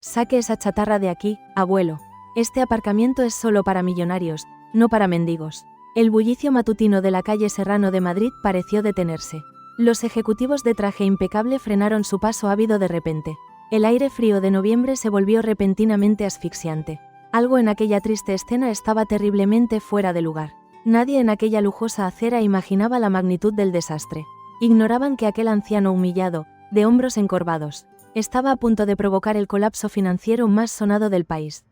Saque esa chatarra de aquí, abuelo. Este aparcamiento es solo para millonarios, no para mendigos. El bullicio matutino de la calle Serrano de Madrid pareció detenerse. Los ejecutivos de traje impecable frenaron su paso ávido de repente. El aire frío de noviembre se volvió repentinamente asfixiante. Algo en aquella triste escena estaba terriblemente fuera de lugar. Nadie en aquella lujosa acera imaginaba la magnitud del desastre. Ignoraban que aquel anciano humillado, de hombros encorvados, estaba a punto de provocar el colapso financiero más sonado del país.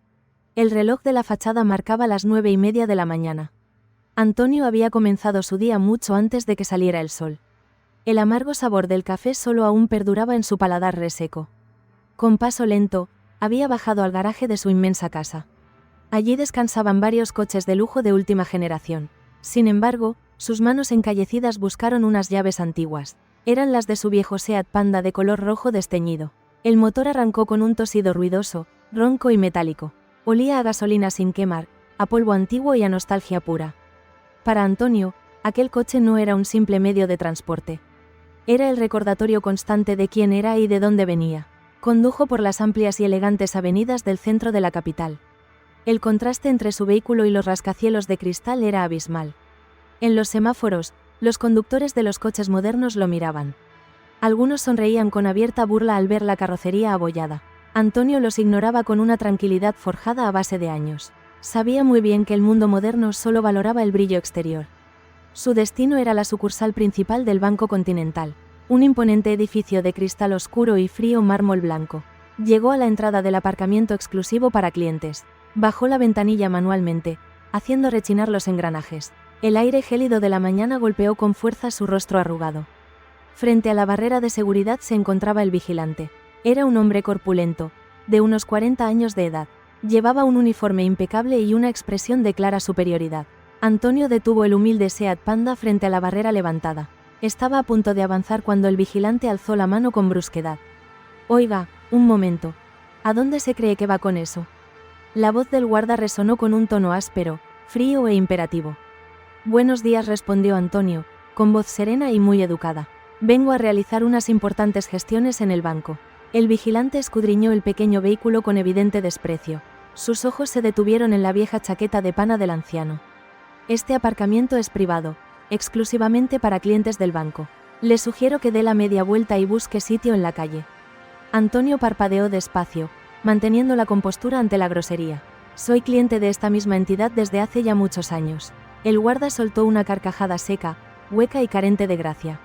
El reloj de la fachada marcaba las 9:30 de la mañana. Antonio había comenzado su día mucho antes de que saliera el sol. El amargo sabor del café solo aún perduraba en su paladar reseco. Con paso lento, había bajado al garaje de su inmensa casa. Allí descansaban varios coches de lujo de última generación. Sin embargo, sus manos encallecidas buscaron unas llaves antiguas. Eran las de su viejo Seat Panda de color rojo desteñido. El motor arrancó con un tosido ruidoso, ronco y metálico. Olía a gasolina sin quemar, a polvo antiguo y a nostalgia pura. Para Antonio, aquel coche no era un simple medio de transporte. Era el recordatorio constante de quién era y de dónde venía. Condujo por las amplias y elegantes avenidas del centro de la capital. El contraste entre su vehículo y los rascacielos de cristal era abismal. En los semáforos, los conductores de los coches modernos lo miraban. Algunos sonreían con abierta burla al ver la carrocería abollada. Antonio los ignoraba con una tranquilidad forjada a base de años. Sabía muy bien que el mundo moderno solo valoraba el brillo exterior. Su destino era la sucursal principal del Banco Continental, un imponente edificio de cristal oscuro y frío mármol blanco. Llegó a la entrada del aparcamiento exclusivo para clientes. Bajó la ventanilla manualmente, haciendo rechinar los engranajes. El aire gélido de la mañana golpeó con fuerza su rostro arrugado. Frente a la barrera de seguridad se encontraba el vigilante. Era un hombre corpulento, de unos 40 años de edad. Llevaba un uniforme impecable y una expresión de clara superioridad. Antonio detuvo el humilde Seat Panda frente a la barrera levantada. Estaba a punto de avanzar cuando el vigilante alzó la mano con brusquedad. «Oiga, un momento. ¿A dónde se cree que va con eso?». La voz del guarda resonó con un tono áspero, frío e imperativo. «Buenos días», respondió Antonio, con voz serena y muy educada. «Vengo a realizar unas importantes gestiones en el banco». El vigilante escudriñó el pequeño vehículo con evidente desprecio. Sus ojos se detuvieron en la vieja chaqueta de pana del anciano. «Este aparcamiento es privado, exclusivamente para clientes del banco. Le sugiero que dé la media vuelta y busque sitio en la calle». Antonio parpadeó despacio, manteniendo la compostura ante la grosería. «Soy cliente de esta misma entidad desde hace ya muchos años». El guarda soltó una carcajada seca, hueca y carente de gracia.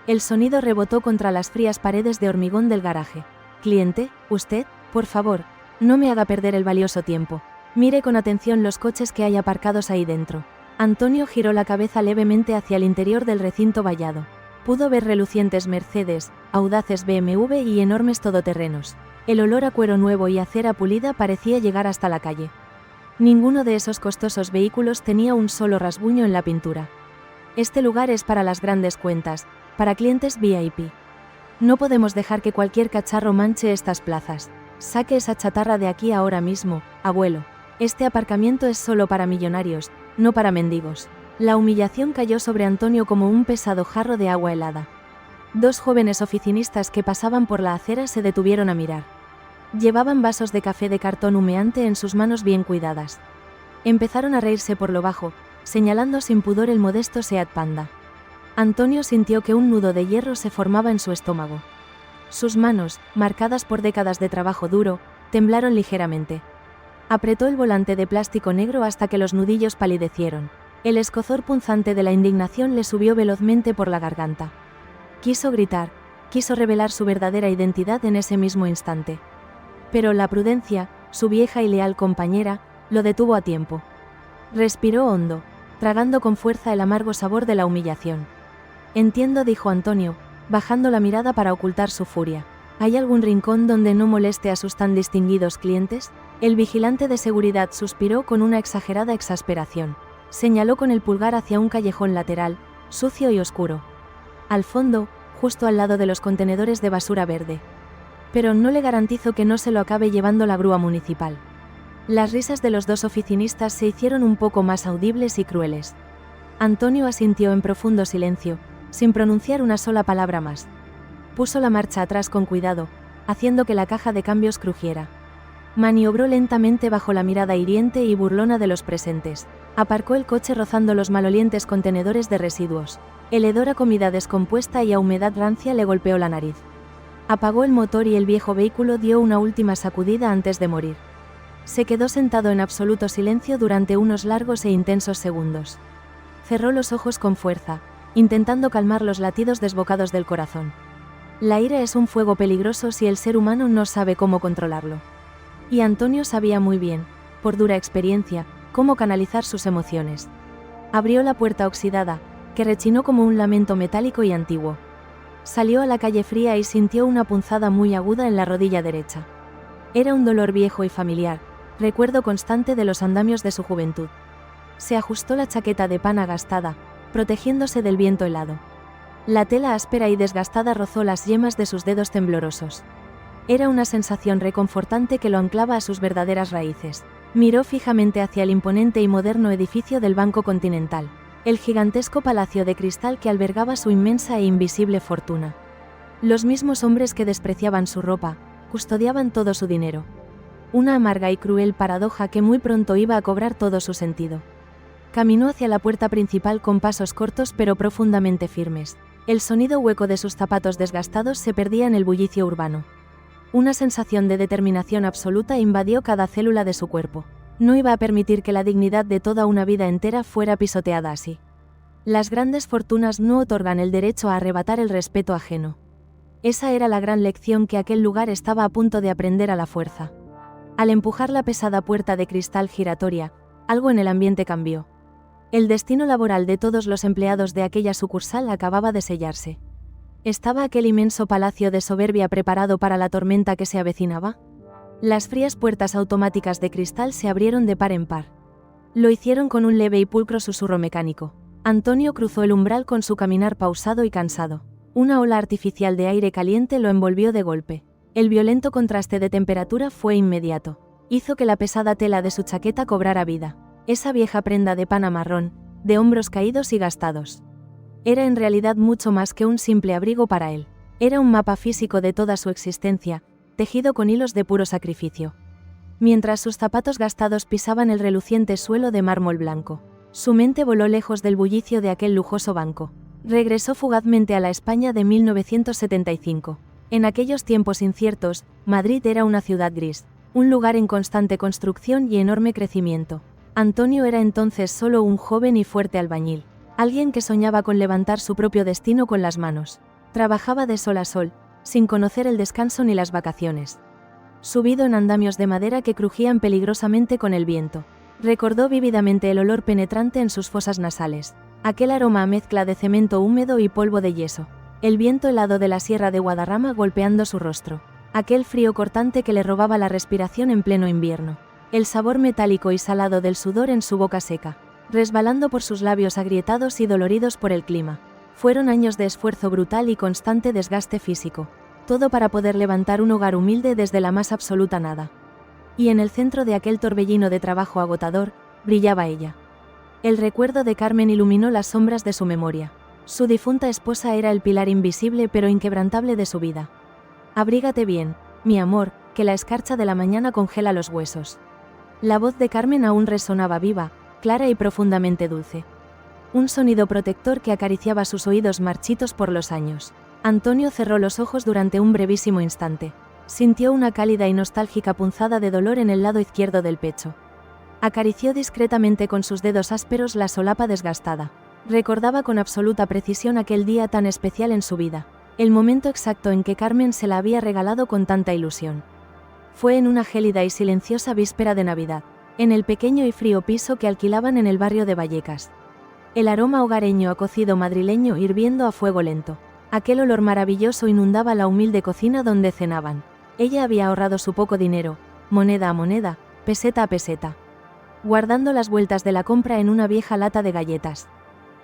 El sonido rebotó contra las frías paredes de hormigón del garaje. «¿Cliente? ¿Usted? Por favor, no me haga perder el valioso tiempo. Mire con atención los coches que hay aparcados ahí dentro». Antonio giró la cabeza levemente hacia el interior del recinto vallado. Pudo ver relucientes Mercedes, audaces BMW y enormes todoterrenos. El olor a cuero nuevo y a cera pulida parecía llegar hasta la calle. Ninguno de esos costosos vehículos tenía un solo rasguño en la pintura. «Este lugar es para las grandes cuentas, para clientes VIP. No podemos dejar que cualquier cacharro manche estas plazas. Saque esa chatarra de aquí ahora mismo, abuelo. Este aparcamiento es solo para millonarios, no para mendigos». La humillación cayó sobre Antonio como un pesado jarro de agua helada. Dos jóvenes oficinistas que pasaban por la acera se detuvieron a mirar. Llevaban vasos de café de cartón humeante en sus manos bien cuidadas. Empezaron a reírse por lo bajo, señalando sin pudor el modesto Seat Panda. Antonio sintió que un nudo de hierro se formaba en su estómago. Sus manos, marcadas por décadas de trabajo duro, temblaron ligeramente. Apretó el volante de plástico negro hasta que los nudillos palidecieron. El escozor punzante de la indignación le subió velozmente por la garganta. Quiso gritar, quiso revelar su verdadera identidad en ese mismo instante. Pero la prudencia, su vieja y leal compañera, lo detuvo a tiempo. Respiró hondo, tragando con fuerza el amargo sabor de la humillación. «Entiendo», dijo Antonio, bajando la mirada para ocultar su furia. «¿Hay algún rincón donde no moleste a sus tan distinguidos clientes?». El vigilante de seguridad suspiró con una exagerada exasperación. Señaló con el pulgar hacia un callejón lateral, sucio y oscuro. Al fondo, justo al lado de los contenedores de basura verde. «Pero no le garantizo que no se lo acabe llevando la grúa municipal». Las risas de los dos oficinistas se hicieron un poco más audibles y crueles. Antonio asintió en profundo silencio, sin pronunciar una sola palabra más. Puso la marcha atrás con cuidado, haciendo que la caja de cambios crujiera. Maniobró lentamente bajo la mirada hiriente y burlona de los presentes. Aparcó el coche rozando los malolientes contenedores de residuos. El hedor a comida descompuesta y a humedad rancia le golpeó la nariz. Apagó el motor y el viejo vehículo dio una última sacudida antes de morir. Se quedó sentado en absoluto silencio durante unos largos e intensos segundos. Cerró los ojos con fuerza, intentando calmar los latidos desbocados del corazón. La ira es un fuego peligroso si el ser humano no sabe cómo controlarlo. Y Antonio sabía muy bien, por dura experiencia, cómo canalizar sus emociones. Abrió la puerta oxidada, que rechinó como un lamento metálico y antiguo. Salió a la calle fría y sintió una punzada muy aguda en la rodilla derecha. Era un dolor viejo y familiar, recuerdo constante de los andamios de su juventud. Se ajustó la chaqueta de pana gastada, protegiéndose del viento helado. La tela áspera y desgastada rozó las yemas de sus dedos temblorosos. Era una sensación reconfortante que lo anclaba a sus verdaderas raíces. Miró fijamente hacia el imponente y moderno edificio del Banco Continental, el gigantesco palacio de cristal que albergaba su inmensa e invisible fortuna. Los mismos hombres que despreciaban su ropa, custodiaban todo su dinero. Una amarga y cruel paradoja que muy pronto iba a cobrar todo su sentido. Caminó hacia la puerta principal con pasos cortos pero profundamente firmes. El sonido hueco de sus zapatos desgastados se perdía en el bullicio urbano. Una sensación de determinación absoluta invadió cada célula de su cuerpo. No iba a permitir que la dignidad de toda una vida entera fuera pisoteada así. Las grandes fortunas no otorgan el derecho a arrebatar el respeto ajeno. Esa era la gran lección que aquel lugar estaba a punto de aprender a la fuerza. Al empujar la pesada puerta de cristal giratoria, algo en el ambiente cambió. El destino laboral de todos los empleados de aquella sucursal acababa de sellarse. ¿Estaba aquel inmenso palacio de soberbia preparado para la tormenta que se avecinaba? Las frías puertas automáticas de cristal se abrieron de par en par. Lo hicieron con un leve y pulcro susurro mecánico. Antonio cruzó el umbral con su caminar pausado y cansado. Una ola artificial de aire caliente lo envolvió de golpe. El violento contraste de temperatura fue inmediato. Hizo que la pesada tela de su chaqueta cobrara vida. Esa vieja prenda de pana marrón, de hombros caídos y gastados. Era en realidad mucho más que un simple abrigo para él. Era un mapa físico de toda su existencia, tejido con hilos de puro sacrificio. Mientras sus zapatos gastados pisaban el reluciente suelo de mármol blanco, su mente voló lejos del bullicio de aquel lujoso banco. Regresó fugazmente a la España de 1975. En aquellos tiempos inciertos, Madrid era una ciudad gris, un lugar en constante construcción y enorme crecimiento. Antonio era entonces solo un joven y fuerte albañil. Alguien que soñaba con levantar su propio destino con las manos. Trabajaba de sol a sol, sin conocer el descanso ni las vacaciones. Subido en andamios de madera que crujían peligrosamente con el viento. Recordó vívidamente el olor penetrante en sus fosas nasales. Aquel aroma a mezcla de cemento húmedo y polvo de yeso. El viento helado de la sierra de Guadarrama golpeando su rostro. Aquel frío cortante que le robaba la respiración en pleno invierno. El sabor metálico y salado del sudor en su boca seca, resbalando por sus labios agrietados y doloridos por el clima. Fueron años de esfuerzo brutal y constante desgaste físico. Todo para poder levantar un hogar humilde desde la más absoluta nada. Y en el centro de aquel torbellino de trabajo agotador, brillaba ella. El recuerdo de Carmen iluminó las sombras de su memoria. Su difunta esposa era el pilar invisible pero inquebrantable de su vida. Abrígate bien, mi amor, que la escarcha de la mañana congela los huesos. La voz de Carmen aún resonaba viva, clara y profundamente dulce. Un sonido protector que acariciaba sus oídos marchitos por los años. Antonio cerró los ojos durante un brevísimo instante. Sintió una cálida y nostálgica punzada de dolor en el lado izquierdo del pecho. Acarició discretamente con sus dedos ásperos la solapa desgastada. Recordaba con absoluta precisión aquel día tan especial en su vida. El momento exacto en que Carmen se la había regalado con tanta ilusión. Fue en una gélida y silenciosa víspera de Navidad, en el pequeño y frío piso que alquilaban en el barrio de Vallecas. El aroma hogareño a cocido madrileño hirviendo a fuego lento. Aquel olor maravilloso inundaba la humilde cocina donde cenaban. Ella había ahorrado su poco dinero, moneda a moneda, peseta a peseta, guardando las vueltas de la compra en una vieja lata de galletas.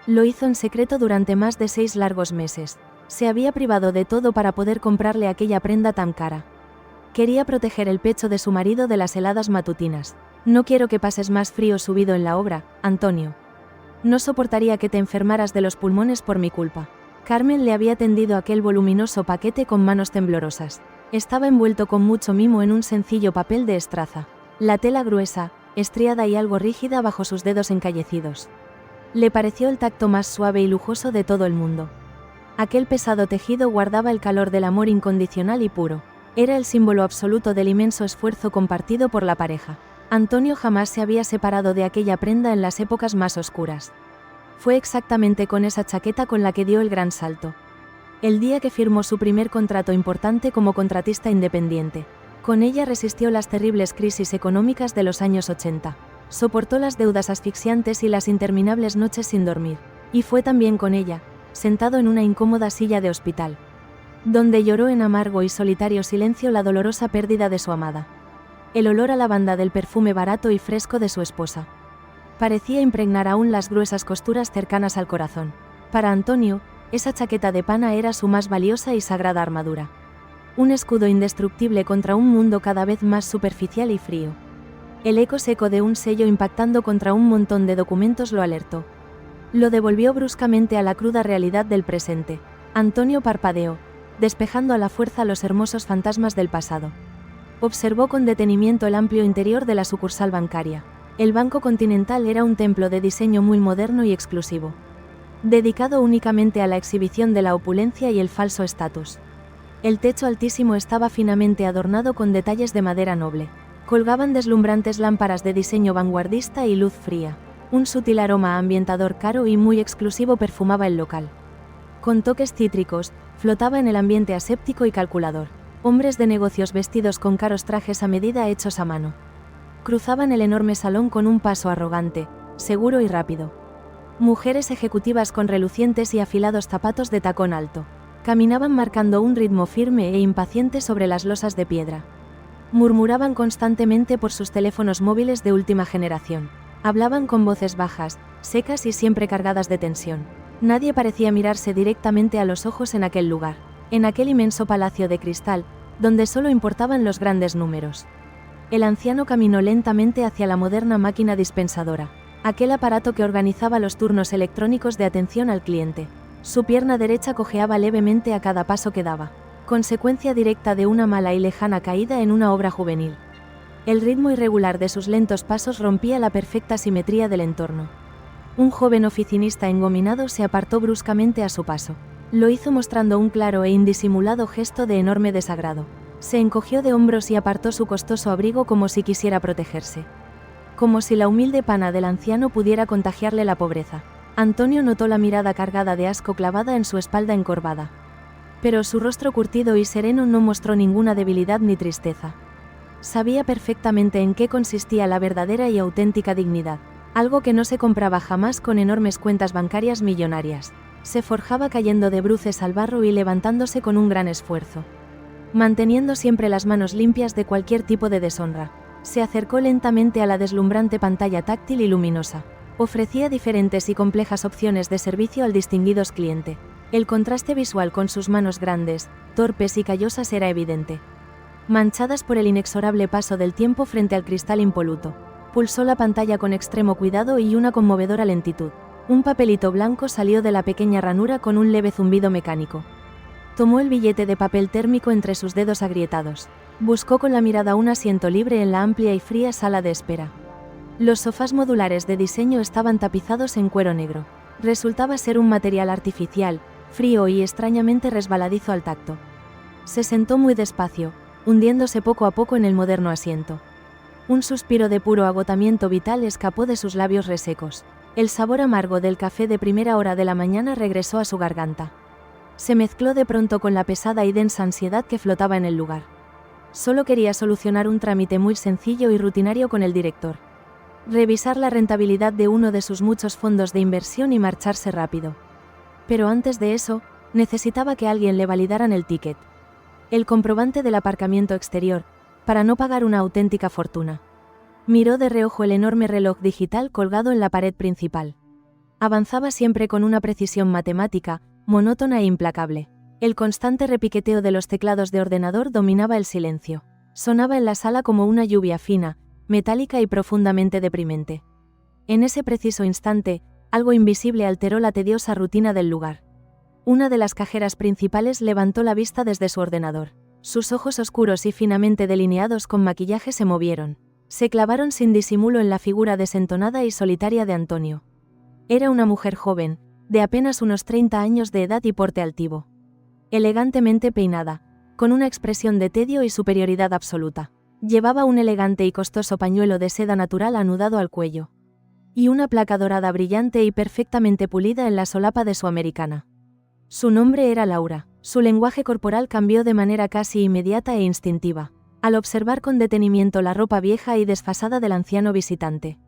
Lo hizo en secreto durante más de 6 largos meses. Se había privado de todo para poder comprarle aquella prenda tan cara. Quería proteger el pecho de su marido de las heladas matutinas. No quiero que pases más frío subido en la obra, Antonio. No soportaría que te enfermaras de los pulmones por mi culpa. Carmen le había tendido aquel voluminoso paquete con manos temblorosas. Estaba envuelto con mucho mimo en un sencillo papel de estraza. La tela gruesa, estriada y algo rígida bajo sus dedos encallecidos. Le pareció el tacto más suave y lujoso de todo el mundo. Aquel pesado tejido guardaba el calor del amor incondicional y puro. Era el símbolo absoluto del inmenso esfuerzo compartido por la pareja. Antonio jamás se había separado de aquella prenda en las épocas más oscuras. Fue exactamente con esa chaqueta con la que dio el gran salto. El día que firmó su primer contrato importante como contratista independiente. Con ella resistió las terribles crisis económicas de los años 80. Soportó las deudas asfixiantes y las interminables noches sin dormir. Y fue también con ella, sentado en una incómoda silla de hospital, donde lloró en amargo y solitario silencio la dolorosa pérdida de su amada. El olor a lavanda del perfume barato y fresco de su esposa parecía impregnar aún las gruesas costuras cercanas al corazón. Para Antonio, esa chaqueta de pana era su más valiosa y sagrada armadura. Un escudo indestructible contra un mundo cada vez más superficial y frío. El eco seco de un sello impactando contra un montón de documentos lo alertó. Lo devolvió bruscamente a la cruda realidad del presente. Antonio parpadeó, despejando a la fuerza los hermosos fantasmas del pasado. Observó con detenimiento el amplio interior de la sucursal bancaria. El Banco Continental era un templo de diseño muy moderno y exclusivo, dedicado únicamente a la exhibición de la opulencia y el falso estatus. El techo altísimo estaba finamente adornado con detalles de madera noble. Colgaban deslumbrantes lámparas de diseño vanguardista y luz fría. Un sutil aroma ambientador caro y muy exclusivo perfumaba el local. Con toques cítricos, flotaba en el ambiente aséptico y calculador. Hombres de negocios vestidos con caros trajes a medida hechos a mano cruzaban el enorme salón con un paso arrogante, seguro y rápido. Mujeres ejecutivas con relucientes y afilados zapatos de tacón alto caminaban marcando un ritmo firme e impaciente sobre las losas de piedra. Murmuraban constantemente por sus teléfonos móviles de última generación. Hablaban con voces bajas, secas y siempre cargadas de tensión. Nadie parecía mirarse directamente a los ojos en aquel lugar, en aquel inmenso palacio de cristal, donde solo importaban los grandes números. El anciano caminó lentamente hacia la moderna máquina dispensadora, aquel aparato que organizaba los turnos electrónicos de atención al cliente. Su pierna derecha cojeaba levemente a cada paso que daba, consecuencia directa de una mala y lejana caída en una obra juvenil. El ritmo irregular de sus lentos pasos rompía la perfecta simetría del entorno. Un joven oficinista engominado se apartó bruscamente a su paso. Lo hizo mostrando un claro e indisimulado gesto de enorme desagrado. Se encogió de hombros y apartó su costoso abrigo como si quisiera protegerse. Como si la humilde pana del anciano pudiera contagiarle la pobreza. Antonio notó la mirada cargada de asco clavada en su espalda encorvada. Pero su rostro curtido y sereno no mostró ninguna debilidad ni tristeza. Sabía perfectamente en qué consistía la verdadera y auténtica dignidad. Algo que no se compraba jamás con enormes cuentas bancarias millonarias. Se forjaba cayendo de bruces al barro y levantándose con un gran esfuerzo, manteniendo siempre las manos limpias de cualquier tipo de deshonra. Se acercó lentamente a la deslumbrante pantalla táctil y luminosa. Ofrecía diferentes y complejas opciones de servicio al distinguido cliente. El contraste visual con sus manos grandes, torpes y callosas era evidente, manchadas por el inexorable paso del tiempo frente al cristal impoluto. Pulsó la pantalla con extremo cuidado y una conmovedora lentitud. Un papelito blanco salió de la pequeña ranura con un leve zumbido mecánico. Tomó el billete de papel térmico entre sus dedos agrietados. Buscó con la mirada un asiento libre en la amplia y fría sala de espera. Los sofás modulares de diseño estaban tapizados en cuero negro. Resultaba ser un material artificial, frío y extrañamente resbaladizo al tacto. Se sentó muy despacio, hundiéndose poco a poco en el moderno asiento. Un suspiro de puro agotamiento vital escapó de sus labios resecos. El sabor amargo del café de primera hora de la mañana regresó a su garganta. Se mezcló de pronto con la pesada y densa ansiedad que flotaba en el lugar. Solo quería solucionar un trámite muy sencillo y rutinario con el director. Revisar la rentabilidad de uno de sus muchos fondos de inversión y marcharse rápido. Pero antes de eso, necesitaba que alguien le validaran el ticket. El comprobante del aparcamiento exterior, para no pagar una auténtica fortuna. Miró de reojo el enorme reloj digital colgado en la pared principal. Avanzaba siempre con una precisión matemática, monótona e implacable. El constante repiqueteo de los teclados de ordenador dominaba el silencio. Sonaba en la sala como una lluvia fina, metálica y profundamente deprimente. En ese preciso instante, algo invisible alteró la tediosa rutina del lugar. Una de las cajeras principales levantó la vista desde su ordenador. Sus ojos oscuros y finamente delineados con maquillaje se movieron. Se clavaron sin disimulo en la figura desentonada y solitaria de Antonio. Era una mujer joven, de apenas unos 30 años de edad y porte altivo. Elegantemente peinada, con una expresión de tedio y superioridad absoluta. Llevaba un elegante y costoso pañuelo de seda natural anudado al cuello. Y una placa dorada brillante y perfectamente pulida en la solapa de su americana. Su nombre era Laura. Su lenguaje corporal cambió de manera casi inmediata e instintiva, al observar con detenimiento la ropa vieja y desfasada del anciano visitante.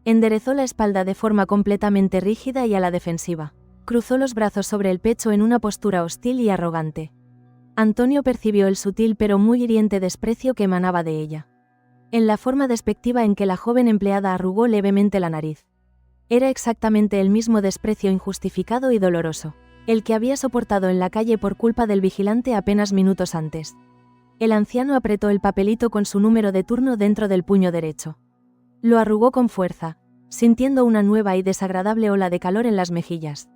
Enderezó la espalda de forma completamente rígida y a la defensiva. Cruzó los brazos sobre el pecho en una postura hostil y arrogante. Antonio percibió el sutil pero muy hiriente desprecio que emanaba de ella. En la forma despectiva en que la joven empleada arrugó levemente la nariz. Era exactamente el mismo desprecio injustificado y doloroso, el que había soportado en la calle por culpa del vigilante apenas minutos antes. El anciano apretó el papelito con su número de turno dentro del puño derecho. Lo arrugó con fuerza, sintiendo una nueva y desagradable ola de calor en las mejillas.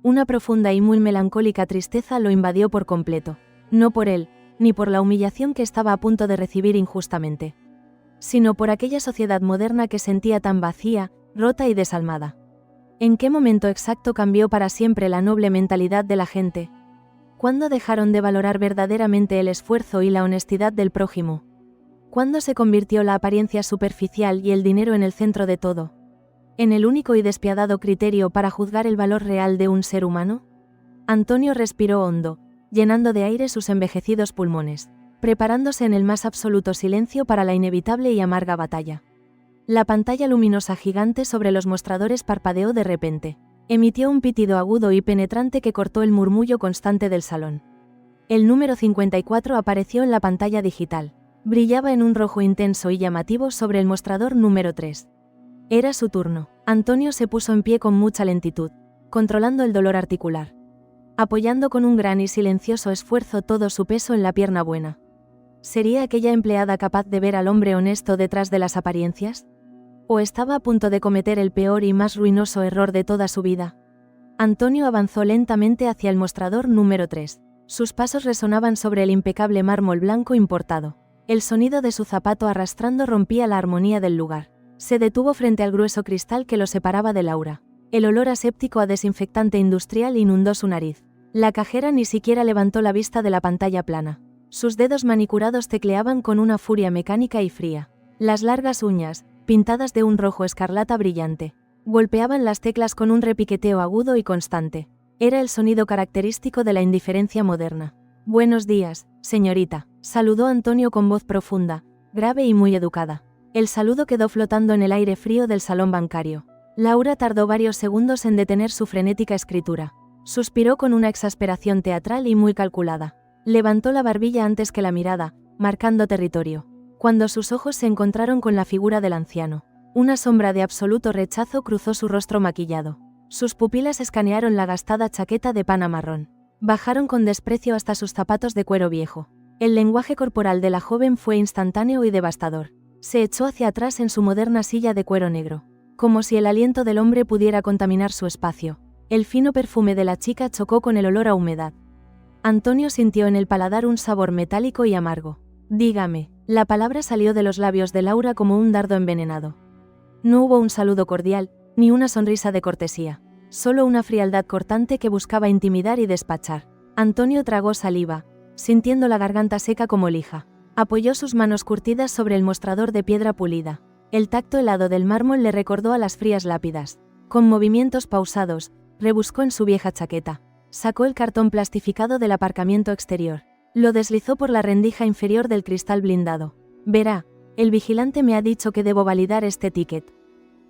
Una profunda y muy melancólica tristeza lo invadió por completo, no por él, ni por la humillación que estaba a punto de recibir injustamente, sino por aquella sociedad moderna que sentía tan vacía, rota y desalmada. ¿En qué momento exacto cambió para siempre la noble mentalidad de la gente? ¿Cuándo dejaron de valorar verdaderamente el esfuerzo y la honestidad del prójimo? ¿Cuándo se convirtió la apariencia superficial y el dinero en el centro de todo? ¿En el único y despiadado criterio para juzgar el valor real de un ser humano? Antonio respiró hondo, llenando de aire sus envejecidos pulmones, preparándose en el más absoluto silencio para la inevitable y amarga batalla. La pantalla luminosa gigante sobre los mostradores parpadeó de repente. Emitió un pitido agudo y penetrante que cortó el murmullo constante del salón. El número 54 apareció en la pantalla digital. Brillaba en un rojo intenso y llamativo sobre el mostrador número 3. Era su turno. Antonio se puso en pie con mucha lentitud, controlando el dolor articular, apoyando con un gran y silencioso esfuerzo todo su peso en la pierna buena. ¿Sería aquella empleada capaz de ver al hombre honesto detrás de las apariencias? ¿O estaba a punto de cometer el peor y más ruinoso error de toda su vida? Antonio avanzó lentamente hacia el mostrador número 3. Sus pasos resonaban sobre el impecable mármol blanco importado. El sonido de su zapato arrastrando rompía la armonía del lugar. Se detuvo frente al grueso cristal que lo separaba de Laura. El olor aséptico a desinfectante industrial inundó su nariz. La cajera ni siquiera levantó la vista de la pantalla plana. Sus dedos manicurados tecleaban con una furia mecánica y fría. Las largas uñas, pintadas de un rojo escarlata brillante, golpeaban las teclas con un repiqueteo agudo y constante. Era el sonido característico de la indiferencia moderna. «Buenos días, señorita», saludó Antonio con voz profunda, grave y muy educada. El saludo quedó flotando en el aire frío del salón bancario. Laura tardó varios segundos en detener su frenética escritura. Suspiró con una exasperación teatral y muy calculada. Levantó la barbilla antes que la mirada, marcando territorio. Cuando sus ojos se encontraron con la figura del anciano, una sombra de absoluto rechazo cruzó su rostro maquillado. Sus pupilas escanearon la gastada chaqueta de pana marrón. Bajaron con desprecio hasta sus zapatos de cuero viejo. El lenguaje corporal de la joven fue instantáneo y devastador. Se echó hacia atrás en su moderna silla de cuero negro, como si el aliento del hombre pudiera contaminar su espacio. El fino perfume de la chica chocó con el olor a humedad. Antonio sintió en el paladar un sabor metálico y amargo. «Dígame». La palabra salió de los labios de Laura como un dardo envenenado. No hubo un saludo cordial, ni una sonrisa de cortesía. Solo una frialdad cortante que buscaba intimidar y despachar. Antonio tragó saliva, sintiendo la garganta seca como lija. Apoyó sus manos curtidas sobre el mostrador de piedra pulida. El tacto helado del mármol le recordó a las frías lápidas. Con movimientos pausados, rebuscó en su vieja chaqueta. Sacó el cartón plastificado del aparcamiento exterior. Lo deslizó por la rendija inferior del cristal blindado. «Verá, el vigilante me ha dicho que debo validar este ticket.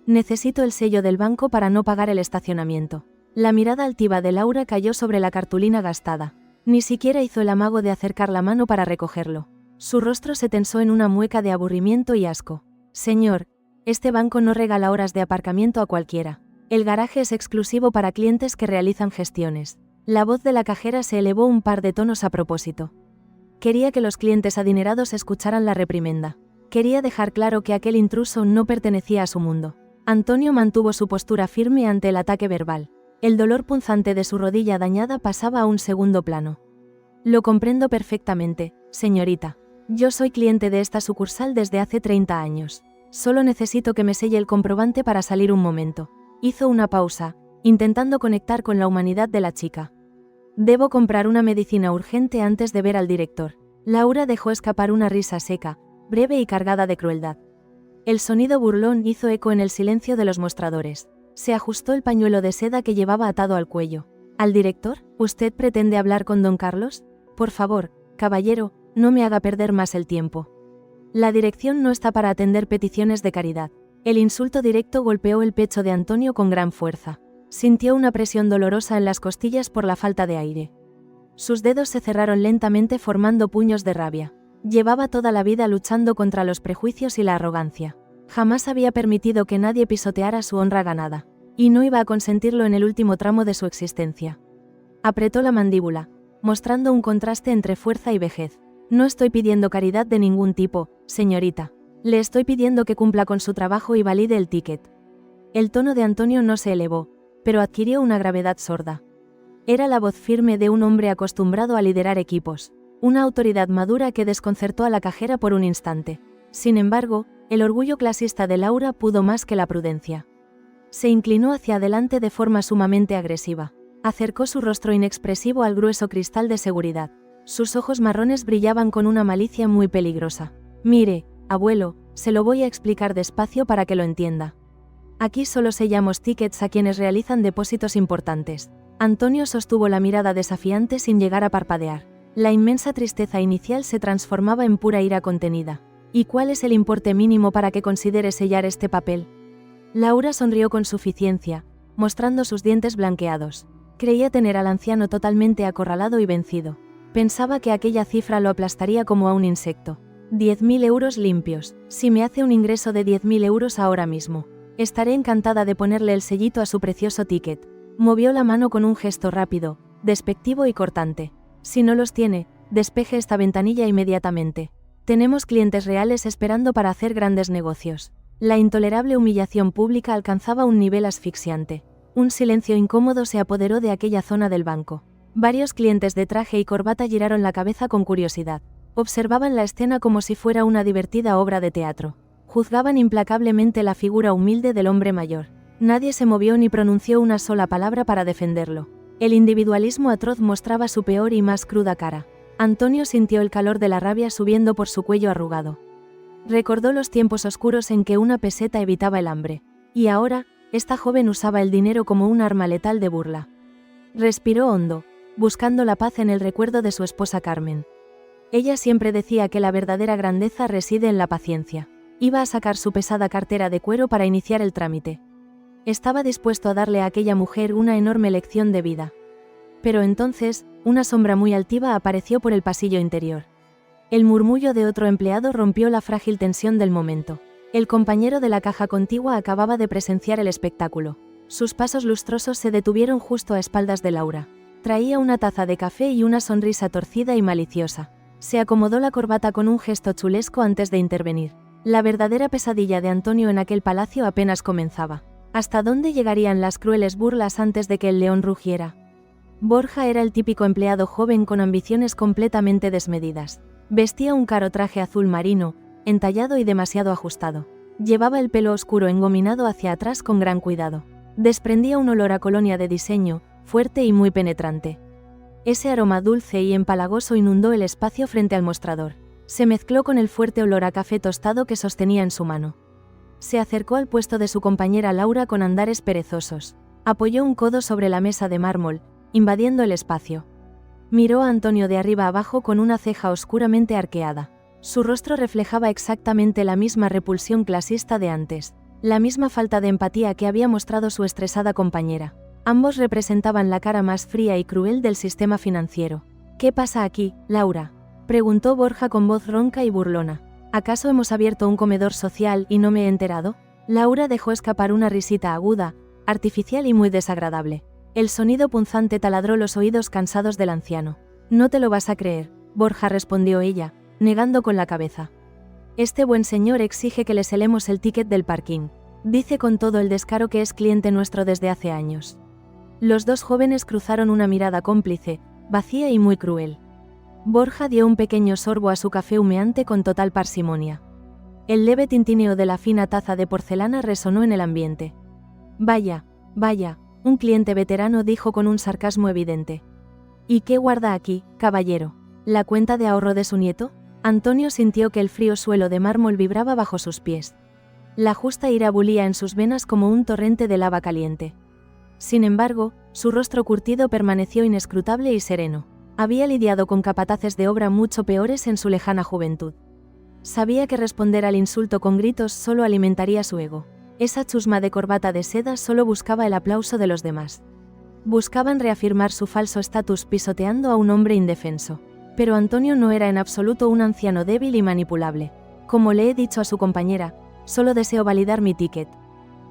Necesito el sello del banco para no pagar el estacionamiento». La mirada altiva de Laura cayó sobre la cartulina gastada. Ni siquiera hizo el amago de acercar la mano para recogerlo. Su rostro se tensó en una mueca de aburrimiento y asco. «Señor, este banco no regala horas de aparcamiento a cualquiera. El garaje es exclusivo para clientes que realizan gestiones». La voz de la cajera se elevó un par de tonos a propósito. Quería que los clientes adinerados escucharan la reprimenda. Quería dejar claro que aquel intruso no pertenecía a su mundo. Antonio mantuvo su postura firme ante el ataque verbal. El dolor punzante de su rodilla dañada pasaba a un segundo plano. «Lo comprendo perfectamente», señorita. Yo soy cliente de esta sucursal desde hace 30 años. Solo necesito que me selle el comprobante para salir un momento. Hizo una pausa, intentando conectar con la humanidad de la chica. Debo comprar una medicina urgente antes de ver al director. Laura dejó escapar una risa seca, breve y cargada de crueldad. El sonido burlón hizo eco en el silencio de los mostradores. Se ajustó el pañuelo de seda que llevaba atado al cuello. ¿Al director? ¿Usted pretende hablar con don Carlos? Por favor, caballero, no me haga perder más el tiempo. La dirección no está para atender peticiones de caridad. El insulto directo golpeó el pecho de Antonio con gran fuerza. Sintió una presión dolorosa en las costillas por la falta de aire. Sus dedos se cerraron lentamente formando puños de rabia. Llevaba toda la vida luchando contra los prejuicios y la arrogancia. Jamás había permitido que nadie pisoteara su honra ganada. Y no iba a consentirlo en el último tramo de su existencia. Apretó la mandíbula, mostrando un contraste entre fuerza y vejez. No estoy pidiendo caridad de ningún tipo, señorita. Le estoy pidiendo que cumpla con su trabajo y valide el ticket. El tono de Antonio no se elevó, pero adquirió una gravedad sorda. Era la voz firme de un hombre acostumbrado a liderar equipos, una autoridad madura que desconcertó a la cajera por un instante. Sin embargo, el orgullo clasista de Laura pudo más que la prudencia. Se inclinó hacia adelante de forma sumamente agresiva. Acercó su rostro inexpresivo al grueso cristal de seguridad. Sus ojos marrones brillaban con una malicia muy peligrosa. Mire, abuelo, se lo voy a explicar despacio para que lo entienda. Aquí solo sellamos tickets a quienes realizan depósitos importantes. Antonio sostuvo la mirada desafiante sin llegar a parpadear. La inmensa tristeza inicial se transformaba en pura ira contenida. ¿Y cuál es el importe mínimo para que considere sellar este papel? Laura sonrió con suficiencia, mostrando sus dientes blanqueados. Creía tener al anciano totalmente acorralado y vencido. Pensaba que aquella cifra lo aplastaría como a un insecto. 10.000 euros limpios. Si me hace un ingreso de 10.000 euros ahora mismo, estaré encantada de ponerle el sellito a su precioso ticket. Movió la mano con un gesto rápido, despectivo y cortante. Si no los tiene, despeje esta ventanilla inmediatamente. Tenemos clientes reales esperando para hacer grandes negocios. La intolerable humillación pública alcanzaba un nivel asfixiante. Un silencio incómodo se apoderó de aquella zona del banco. Varios clientes de traje y corbata giraron la cabeza con curiosidad. Observaban la escena como si fuera una divertida obra de teatro. Juzgaban implacablemente la figura humilde del hombre mayor. Nadie se movió ni pronunció una sola palabra para defenderlo. El individualismo atroz mostraba su peor y más cruda cara. Antonio sintió el calor de la rabia subiendo por su cuello arrugado. Recordó los tiempos oscuros en que una peseta evitaba el hambre. Y ahora, esta joven usaba el dinero como un arma letal de burla. Respiró hondo, buscando la paz en el recuerdo de su esposa Carmen. Ella siempre decía que la verdadera grandeza reside en la paciencia. Iba a sacar su pesada cartera de cuero para iniciar el trámite. Estaba dispuesto a darle a aquella mujer una enorme lección de vida. Pero entonces, una sombra muy altiva apareció por el pasillo interior. El murmullo de otro empleado rompió la frágil tensión del momento. El compañero de la caja contigua acababa de presenciar el espectáculo. Sus pasos lustrosos se detuvieron justo a espaldas de Laura. Traía una taza de café y una sonrisa torcida y maliciosa. Se acomodó la corbata con un gesto chulesco antes de intervenir. La verdadera pesadilla de Antonio en aquel palacio apenas comenzaba. ¿Hasta dónde llegarían las crueles burlas antes de que el león rugiera? Borja era el típico empleado joven con ambiciones completamente desmedidas. Vestía un caro traje azul marino, entallado y demasiado ajustado. Llevaba el pelo oscuro engominado hacia atrás con gran cuidado. Desprendía un olor a colonia de diseño, fuerte y muy penetrante. Ese aroma dulce y empalagoso inundó el espacio frente al mostrador. Se mezcló con el fuerte olor a café tostado que sostenía en su mano. Se acercó al puesto de su compañera Laura con andares perezosos. Apoyó un codo sobre la mesa de mármol, invadiendo el espacio. Miró a Antonio de arriba abajo con una ceja oscuramente arqueada. Su rostro reflejaba exactamente la misma repulsión clasista de antes, la misma falta de empatía que había mostrado su estresada compañera. Ambos representaban la cara más fría y cruel del sistema financiero. ¿Qué pasa aquí, Laura?, preguntó Borja con voz ronca y burlona. ¿Acaso hemos abierto un comedor social y no me he enterado? Laura dejó escapar una risita aguda, artificial y muy desagradable. El sonido punzante taladró los oídos cansados del anciano. No te lo vas a creer, Borja, respondió ella, negando con la cabeza. Este buen señor exige que le selemos el ticket del parking. Dice con todo el descaro que es cliente nuestro desde hace años. Los dos jóvenes cruzaron una mirada cómplice, vacía y muy cruel. Borja dio un pequeño sorbo a su café humeante con total parsimonia. El leve tintineo de la fina taza de porcelana resonó en el ambiente. Vaya, vaya, un cliente veterano dijo con un sarcasmo evidente. ¿Y qué guarda aquí, caballero? ¿La cuenta de ahorro de su nieto? Antonio sintió que el frío suelo de mármol vibraba bajo sus pies. La justa ira bulía en sus venas como un torrente de lava caliente. Sin embargo, su rostro curtido permaneció inescrutable y sereno. Había lidiado con capataces de obra mucho peores en su lejana juventud. Sabía que responder al insulto con gritos solo alimentaría su ego. Esa chusma de corbata de seda solo buscaba el aplauso de los demás. Buscaban reafirmar su falso estatus pisoteando a un hombre indefenso. Pero Antonio no era en absoluto un anciano débil y manipulable. Como le he dicho a su compañera, solo deseo validar mi ticket.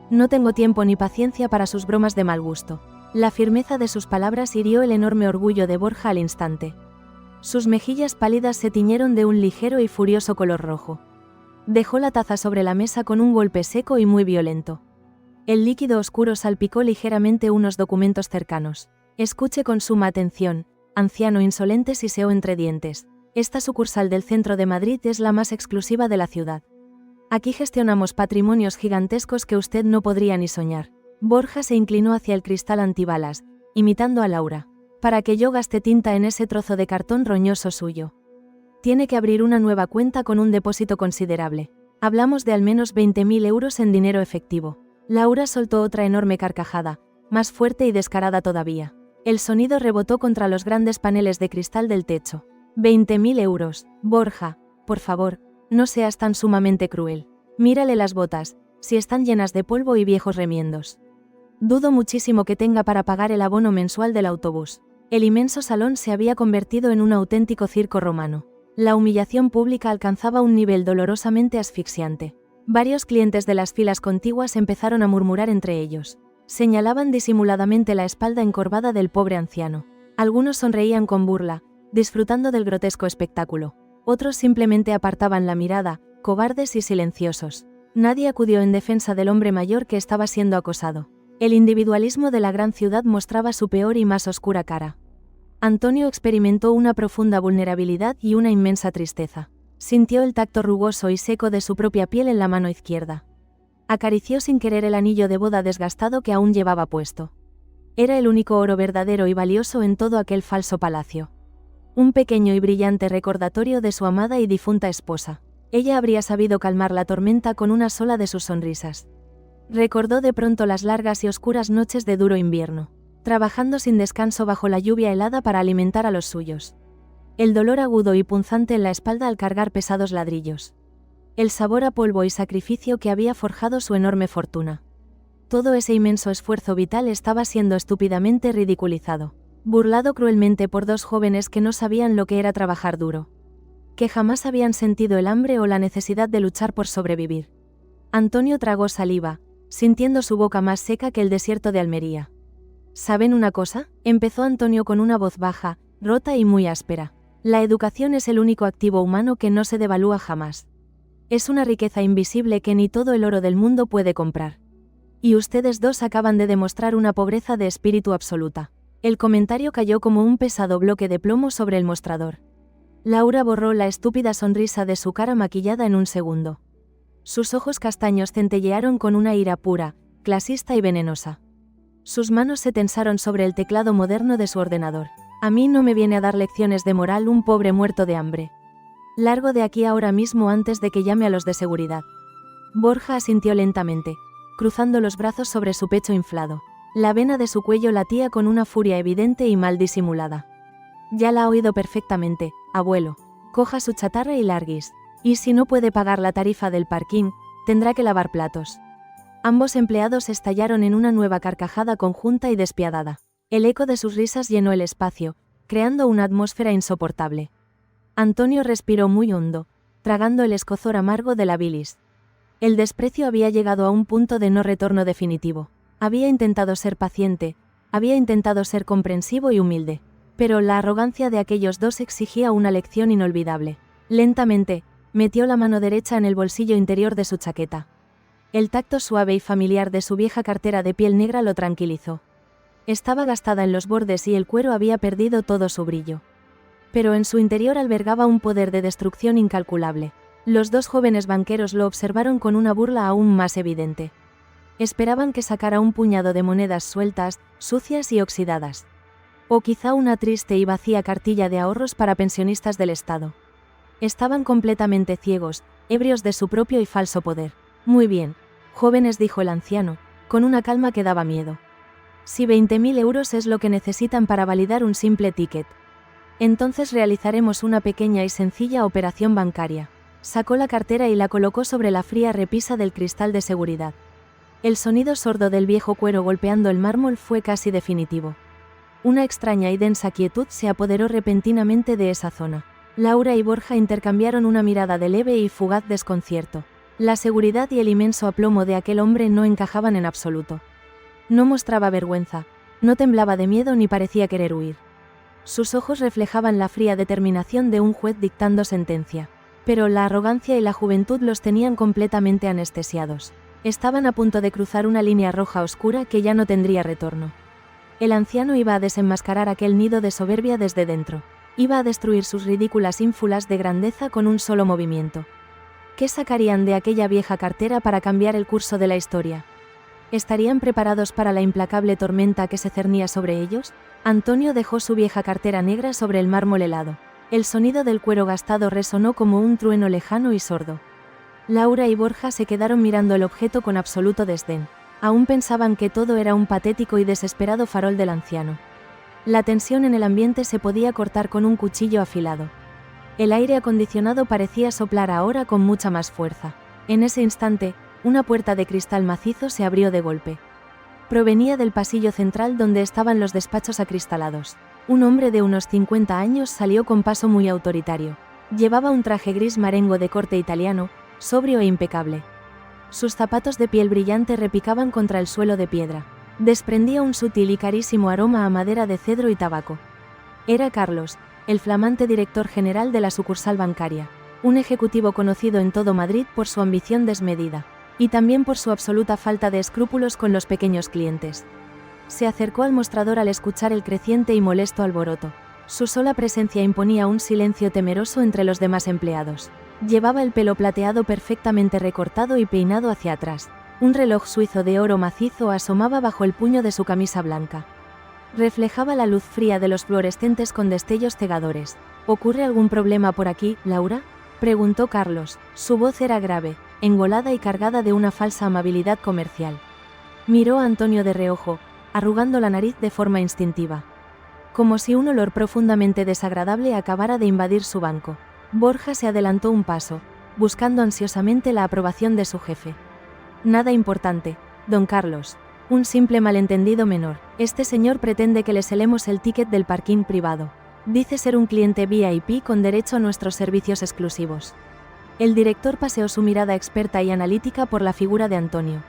No tengo tiempo ni paciencia para sus bromas de mal gusto. La firmeza de sus palabras hirió el enorme orgullo de Borja al instante. Sus mejillas pálidas se tiñeron de un ligero y furioso color rojo. Dejó la taza sobre la mesa con un golpe seco y muy violento. El líquido oscuro salpicó ligeramente unos documentos cercanos. Escuche con suma atención, anciano insolente, siseó entre dientes. Esta sucursal del centro de Madrid es la más exclusiva de la ciudad. Aquí gestionamos patrimonios gigantescos que usted no podría ni soñar. Borja se inclinó hacia el cristal antibalas, imitando a Laura. Para que yo gaste tinta en ese trozo de cartón roñoso suyo. Tiene que abrir una nueva cuenta con un depósito considerable. Hablamos de al menos 20.000 euros en dinero efectivo. Laura soltó otra enorme carcajada, más fuerte y descarada todavía. El sonido rebotó contra los grandes paneles de cristal del techo. 20.000 euros. Borja, por favor, no seas tan sumamente cruel. Mírale las botas, si están llenas de polvo y viejos remiendos. Dudo muchísimo que tenga para pagar el abono mensual del autobús. El inmenso salón se había convertido en un auténtico circo romano. La humillación pública alcanzaba un nivel dolorosamente asfixiante. Varios clientes de las filas contiguas empezaron a murmurar entre ellos. Señalaban disimuladamente la espalda encorvada del pobre anciano. Algunos sonreían con burla, disfrutando del grotesco espectáculo. Otros simplemente apartaban la mirada, cobardes y silenciosos. Nadie acudió en defensa del hombre mayor que estaba siendo acosado. El individualismo de la gran ciudad mostraba su peor y más oscura cara. Antonio experimentó una profunda vulnerabilidad y una inmensa tristeza. Sintió el tacto rugoso y seco de su propia piel en la mano izquierda. Acarició sin querer el anillo de boda desgastado que aún llevaba puesto. Era el único oro verdadero y valioso en todo aquel falso palacio. Un pequeño y brillante recordatorio de su amada y difunta esposa. Ella habría sabido calmar la tormenta con una sola de sus sonrisas. Recordó de pronto las largas y oscuras noches de duro invierno, trabajando sin descanso bajo la lluvia helada para alimentar a los suyos. El dolor agudo y punzante en la espalda al cargar pesados ladrillos. El sabor a polvo y sacrificio que había forjado su enorme fortuna. Todo ese inmenso esfuerzo vital estaba siendo estúpidamente ridiculizado, burlado cruelmente por dos jóvenes que no sabían lo que era trabajar duro, que jamás habían sentido el hambre o la necesidad de luchar por sobrevivir. Antonio tragó saliva, sintiendo su boca más seca que el desierto de Almería. ¿Saben una cosa?, empezó Antonio con una voz baja, rota y muy áspera. La educación es el único activo humano que no se devalúa jamás. Es una riqueza invisible que ni todo el oro del mundo puede comprar. Y ustedes dos acaban de demostrar una pobreza de espíritu absoluta. El comentario cayó como un pesado bloque de plomo sobre el mostrador. Laura borró la estúpida sonrisa de su cara maquillada en un segundo. Sus ojos castaños centellearon con una ira pura, clasista y venenosa. Sus manos se tensaron sobre el teclado moderno de su ordenador. A mí no me viene a dar lecciones de moral un pobre muerto de hambre. Largo de aquí ahora mismo antes de que llame a los de seguridad. Borja asintió lentamente, cruzando los brazos sobre su pecho inflado. La vena de su cuello latía con una furia evidente y mal disimulada. Ya la ha oído perfectamente, abuelo. Coja su chatarra y larguis. Y si no puede pagar la tarifa del parking, tendrá que lavar platos. Ambos empleados estallaron en una nueva carcajada conjunta y despiadada. El eco de sus risas llenó el espacio, creando una atmósfera insoportable. Antonio respiró muy hondo, tragando el escozor amargo de la bilis. El desprecio había llegado a un punto de no retorno definitivo. Había intentado ser paciente, había intentado ser comprensivo y humilde. Pero la arrogancia de aquellos dos exigía una lección inolvidable. Lentamente, metió la mano derecha en el bolsillo interior de su chaqueta. El tacto suave y familiar de su vieja cartera de piel negra lo tranquilizó. Estaba gastada en los bordes y el cuero había perdido todo su brillo. pero en su interior albergaba un poder de destrucción incalculable. Los dos jóvenes banqueros lo observaron con una burla aún más evidente. Esperaban que sacara un puñado de monedas sueltas, sucias y oxidadas. O quizá una triste y vacía cartilla de ahorros para pensionistas del Estado. Estaban completamente ciegos, ebrios de su propio y falso poder. Muy bien, jóvenes, dijo el anciano, con una calma que daba miedo. Si 20.000 euros es lo que necesitan para validar un simple ticket, entonces realizaremos una pequeña y sencilla operación bancaria. Sacó la cartera y la colocó sobre la fría repisa del cristal de seguridad. El sonido sordo del viejo cuero golpeando el mármol fue casi definitivo. Una extraña y densa quietud se apoderó repentinamente de esa zona. Laura y Borja intercambiaron una mirada de leve y fugaz desconcierto. La seguridad y el inmenso aplomo de aquel hombre no encajaban en absoluto. No mostraba vergüenza, no temblaba de miedo ni parecía querer huir. Sus ojos reflejaban la fría determinación de un juez dictando sentencia. Pero la arrogancia y la juventud los tenían completamente anestesiados. Estaban a punto de cruzar una línea roja oscura que ya no tendría retorno. El anciano iba a desenmascarar aquel nido de soberbia desde dentro. Iba a destruir sus ridículas ínfulas de grandeza con un solo movimiento. ¿Qué sacarían de aquella vieja cartera para cambiar el curso de la historia? ¿Estarían preparados para la implacable tormenta que se cernía sobre ellos? Antonio dejó su vieja cartera negra sobre el mármol helado. El sonido del cuero gastado resonó como un trueno lejano y sordo. Laura y Borja se quedaron mirando el objeto con absoluto desdén. Aún pensaban que todo era un patético y desesperado farol del anciano. La tensión en el ambiente se podía cortar con un cuchillo afilado. El aire acondicionado parecía soplar ahora con mucha más fuerza. En ese instante, una puerta de cristal macizo se abrió de golpe. Provenía del pasillo central donde estaban los despachos acristalados. Un hombre de unos 50 años salió con paso muy autoritario. Llevaba un traje gris marengo de corte italiano, sobrio e impecable. Sus zapatos de piel brillante repicaban contra el suelo de piedra. Desprendía un sutil y carísimo aroma a madera de cedro y tabaco. Era Carlos, el flamante director general de la sucursal bancaria, un ejecutivo conocido en todo Madrid por su ambición desmedida, y también por su absoluta falta de escrúpulos con los pequeños clientes. Se acercó al mostrador al escuchar el creciente y molesto alboroto. Su sola presencia imponía un silencio temeroso entre los demás empleados. Llevaba el pelo plateado perfectamente recortado y peinado hacia atrás. Un reloj suizo de oro macizo asomaba bajo el puño de su camisa blanca. Reflejaba la luz fría de los fluorescentes con destellos cegadores. ¿Ocurre algún problema por aquí, Laura?, preguntó Carlos. Su voz era grave, engolada y cargada de una falsa amabilidad comercial. Miró a Antonio de reojo, arrugando la nariz de forma instintiva. Como si un olor profundamente desagradable acabara de invadir su banco. Borja se adelantó un paso, buscando ansiosamente la aprobación de su jefe. Nada importante, don Carlos. Un simple malentendido menor. Este señor pretende que le selemos el ticket del parking privado. Dice ser un cliente VIP con derecho a nuestros servicios exclusivos. El director paseó su mirada experta y analítica por la figura de Antonio.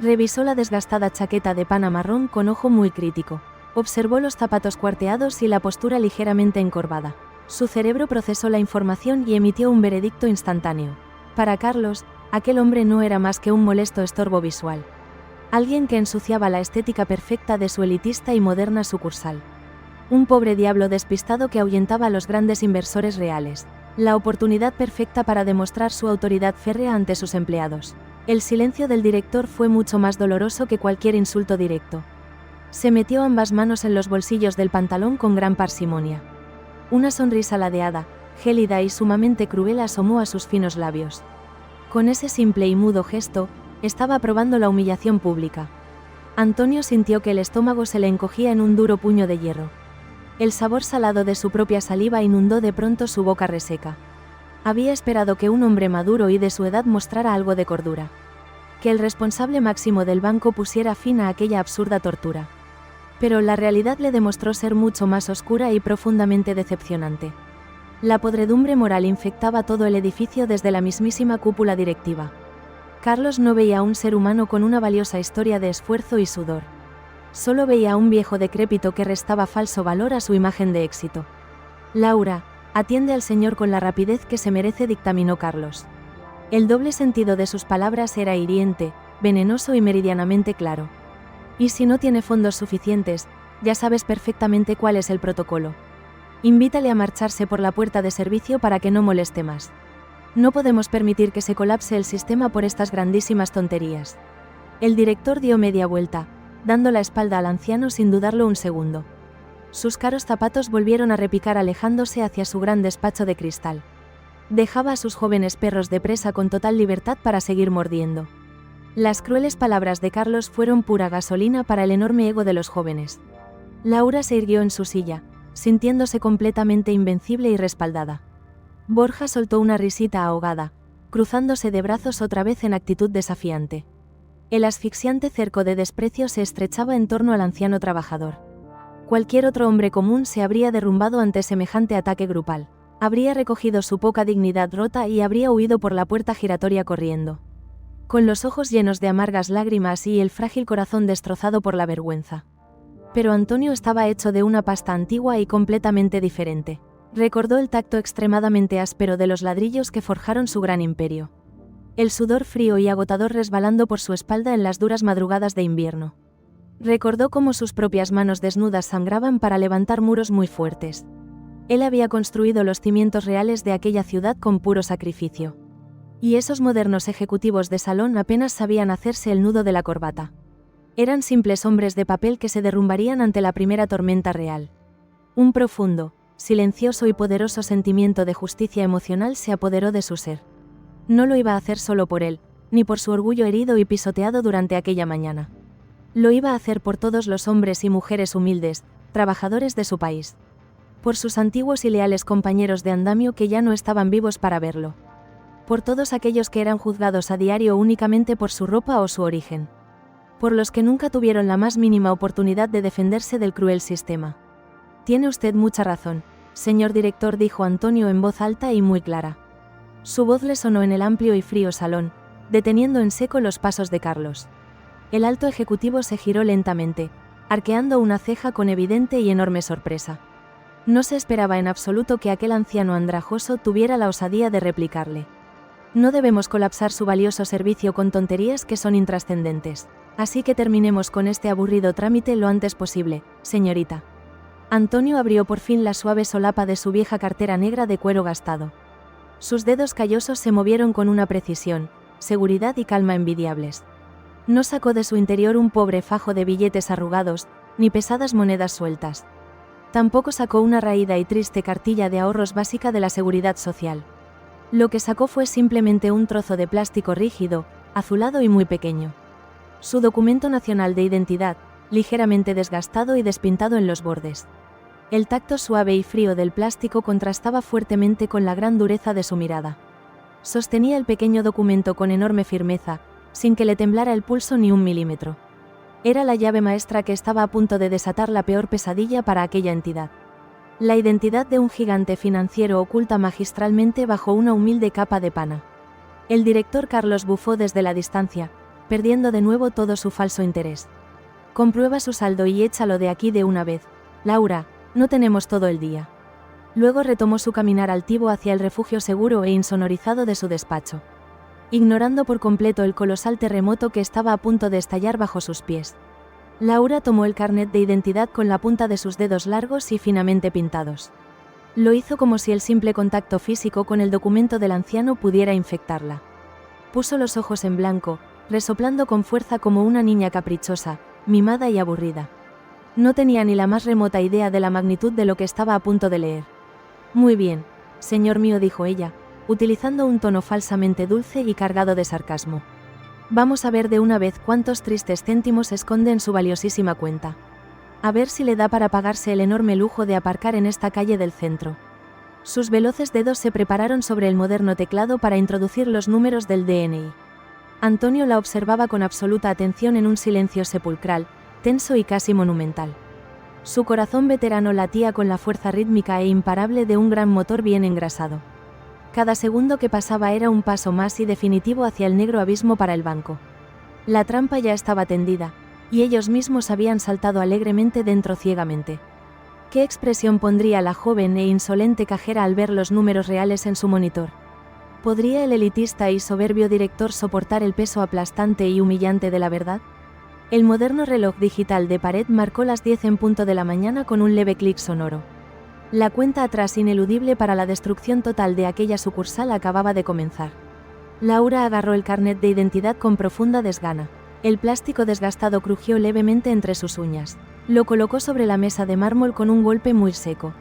Revisó la desgastada chaqueta de pana marrón con ojo muy crítico. Observó los zapatos cuarteados y la postura ligeramente encorvada. Su cerebro procesó la información y emitió un veredicto instantáneo. Para Carlos, aquel hombre no era más que un molesto estorbo visual. Alguien que ensuciaba la estética perfecta de su elitista y moderna sucursal. Un pobre diablo despistado que ahuyentaba a los grandes inversores reales. La oportunidad perfecta para demostrar su autoridad férrea ante sus empleados. El silencio del director fue mucho más doloroso que cualquier insulto directo. Se metió ambas manos en los bolsillos del pantalón con gran parsimonia. Una sonrisa ladeada, gélida y sumamente cruel asomó a sus finos labios. Con ese simple y mudo gesto, estaba aprobando la humillación pública. Antonio sintió que el estómago se le encogía en un duro puño de hierro. El sabor salado de su propia saliva inundó de pronto su boca reseca. Había esperado que un hombre maduro y de su edad mostrara algo de cordura. Que el responsable máximo del banco pusiera fin a aquella absurda tortura. Pero la realidad le demostró ser mucho más oscura y profundamente decepcionante. La podredumbre moral infectaba todo el edificio desde la mismísima cúpula directiva. Carlos no veía a un ser humano con una valiosa historia de esfuerzo y sudor. Solo veía a un viejo decrépito que restaba falso valor a su imagen de éxito. Laura, atiende al señor con la rapidez que se merece, dictaminó Carlos. El doble sentido de sus palabras era hiriente, venenoso y meridianamente claro. Y si no tiene fondos suficientes, ya sabes perfectamente cuál es el protocolo. Invítale a marcharse por la puerta de servicio para que no moleste más. No podemos permitir que se colapse el sistema por estas grandísimas tonterías. El director dio media vuelta, dando la espalda al anciano sin dudarlo un segundo. Sus caros zapatos volvieron a repicar alejándose hacia su gran despacho de cristal. Dejaba a sus jóvenes perros de presa con total libertad para seguir mordiendo. Las crueles palabras de Carlos fueron pura gasolina para el enorme ego de los jóvenes. Laura se irguió en su silla, sintiéndose completamente invencible y respaldada. Borja soltó una risita ahogada, cruzándose de brazos otra vez en actitud desafiante. El asfixiante cerco de desprecio se estrechaba en torno al anciano trabajador. Cualquier otro hombre común se habría derrumbado ante semejante ataque grupal. Habría recogido su poca dignidad rota y habría huido por la puerta giratoria corriendo, con los ojos llenos de amargas lágrimas y el frágil corazón destrozado por la vergüenza. Pero Antonio estaba hecho de una pasta antigua y completamente diferente. Recordó el tacto extremadamente áspero de los ladrillos que forjaron su gran imperio. El sudor frío y agotador resbalando por su espalda en las duras madrugadas de invierno. Recordó cómo sus propias manos desnudas sangraban para levantar muros muy fuertes. Él había construido los cimientos reales de aquella ciudad con puro sacrificio. Y esos modernos ejecutivos de salón apenas sabían hacerse el nudo de la corbata. Eran simples hombres de papel que se derrumbarían ante la primera tormenta real. Un profundo, silencioso y poderoso sentimiento de justicia emocional se apoderó de su ser. No lo iba a hacer solo por él, ni por su orgullo herido y pisoteado durante aquella mañana. Lo iba a hacer por todos los hombres y mujeres humildes, trabajadores de su país. Por sus antiguos y leales compañeros de andamio que ya no estaban vivos para verlo. Por todos aquellos que eran juzgados a diario únicamente por su ropa o su origen. Por los que nunca tuvieron la más mínima oportunidad de defenderse del cruel sistema. Tiene usted mucha razón, señor director, dijo Antonio en voz alta y muy clara. Su voz le sonó en el amplio y frío salón, deteniendo en seco los pasos de Carlos. El alto ejecutivo se giró lentamente, arqueando una ceja con evidente y enorme sorpresa. No se esperaba en absoluto que aquel anciano andrajoso tuviera la osadía de replicarle. No debemos colapsar su valioso servicio con tonterías que son intrascendentes. Así que terminemos con este aburrido trámite lo antes posible, señorita. Antonio abrió por fin la suave solapa de su vieja cartera negra de cuero gastado. Sus dedos callosos se movieron con una precisión, seguridad y calma envidiables. No sacó de su interior un pobre fajo de billetes arrugados, ni pesadas monedas sueltas. Tampoco sacó una raída y triste cartilla de ahorros básica de la Seguridad Social. Lo que sacó fue simplemente un trozo de plástico rígido, azulado y muy pequeño. Su documento nacional de identidad, ligeramente desgastado y despintado en los bordes. El tacto suave y frío del plástico contrastaba fuertemente con la gran dureza de su mirada. Sostenía el pequeño documento con enorme firmeza, sin que le temblara el pulso ni un milímetro. Era la llave maestra que estaba a punto de desatar la peor pesadilla para aquella entidad. La identidad de un gigante financiero oculta magistralmente bajo una humilde capa de pana. El director Carlos bufó desde la distancia, perdiendo de nuevo todo su falso interés. Comprueba su saldo y échalo de aquí de una vez, Laura. No tenemos todo el día. Luego retomó su caminar altivo hacia el refugio seguro e insonorizado de su despacho, ignorando por completo el colosal terremoto que estaba a punto de estallar bajo sus pies. Laura tomó el carnet de identidad con la punta de sus dedos largos y finamente pintados. Lo hizo como si el simple contacto físico con el documento del anciano pudiera infectarla. Puso los ojos en blanco, resoplando con fuerza como una niña caprichosa, mimada y aburrida. No tenía ni la más remota idea de la magnitud de lo que estaba a punto de leer. Muy bien, señor mío, dijo ella, utilizando un tono falsamente dulce y cargado de sarcasmo. Vamos a ver de una vez cuántos tristes céntimos esconde en su valiosísima cuenta. A ver si le da para pagarse el enorme lujo de aparcar en esta calle del centro. Sus veloces dedos se prepararon sobre el moderno teclado para introducir los números del DNI. Antonio la observaba con absoluta atención en un silencio sepulcral, tenso y casi monumental. Su corazón veterano latía con la fuerza rítmica e imparable de un gran motor bien engrasado. Cada segundo que pasaba era un paso más y definitivo hacia el negro abismo para el banco. La trampa ya estaba tendida, y ellos mismos habían saltado alegremente dentro ciegamente. ¿Qué expresión pondría la joven e insolente cajera al ver los números reales en su monitor? ¿Podría el elitista y soberbio director soportar el peso aplastante y humillante de la verdad? El moderno reloj digital de pared marcó las 10 en punto de la mañana con un leve clic sonoro. La cuenta atrás ineludible para la destrucción total de aquella sucursal acababa de comenzar. Laura agarró el carnet de identidad con profunda desgana. El plástico desgastado crujió levemente entre sus uñas. Lo colocó sobre la mesa de mármol con un golpe muy seco.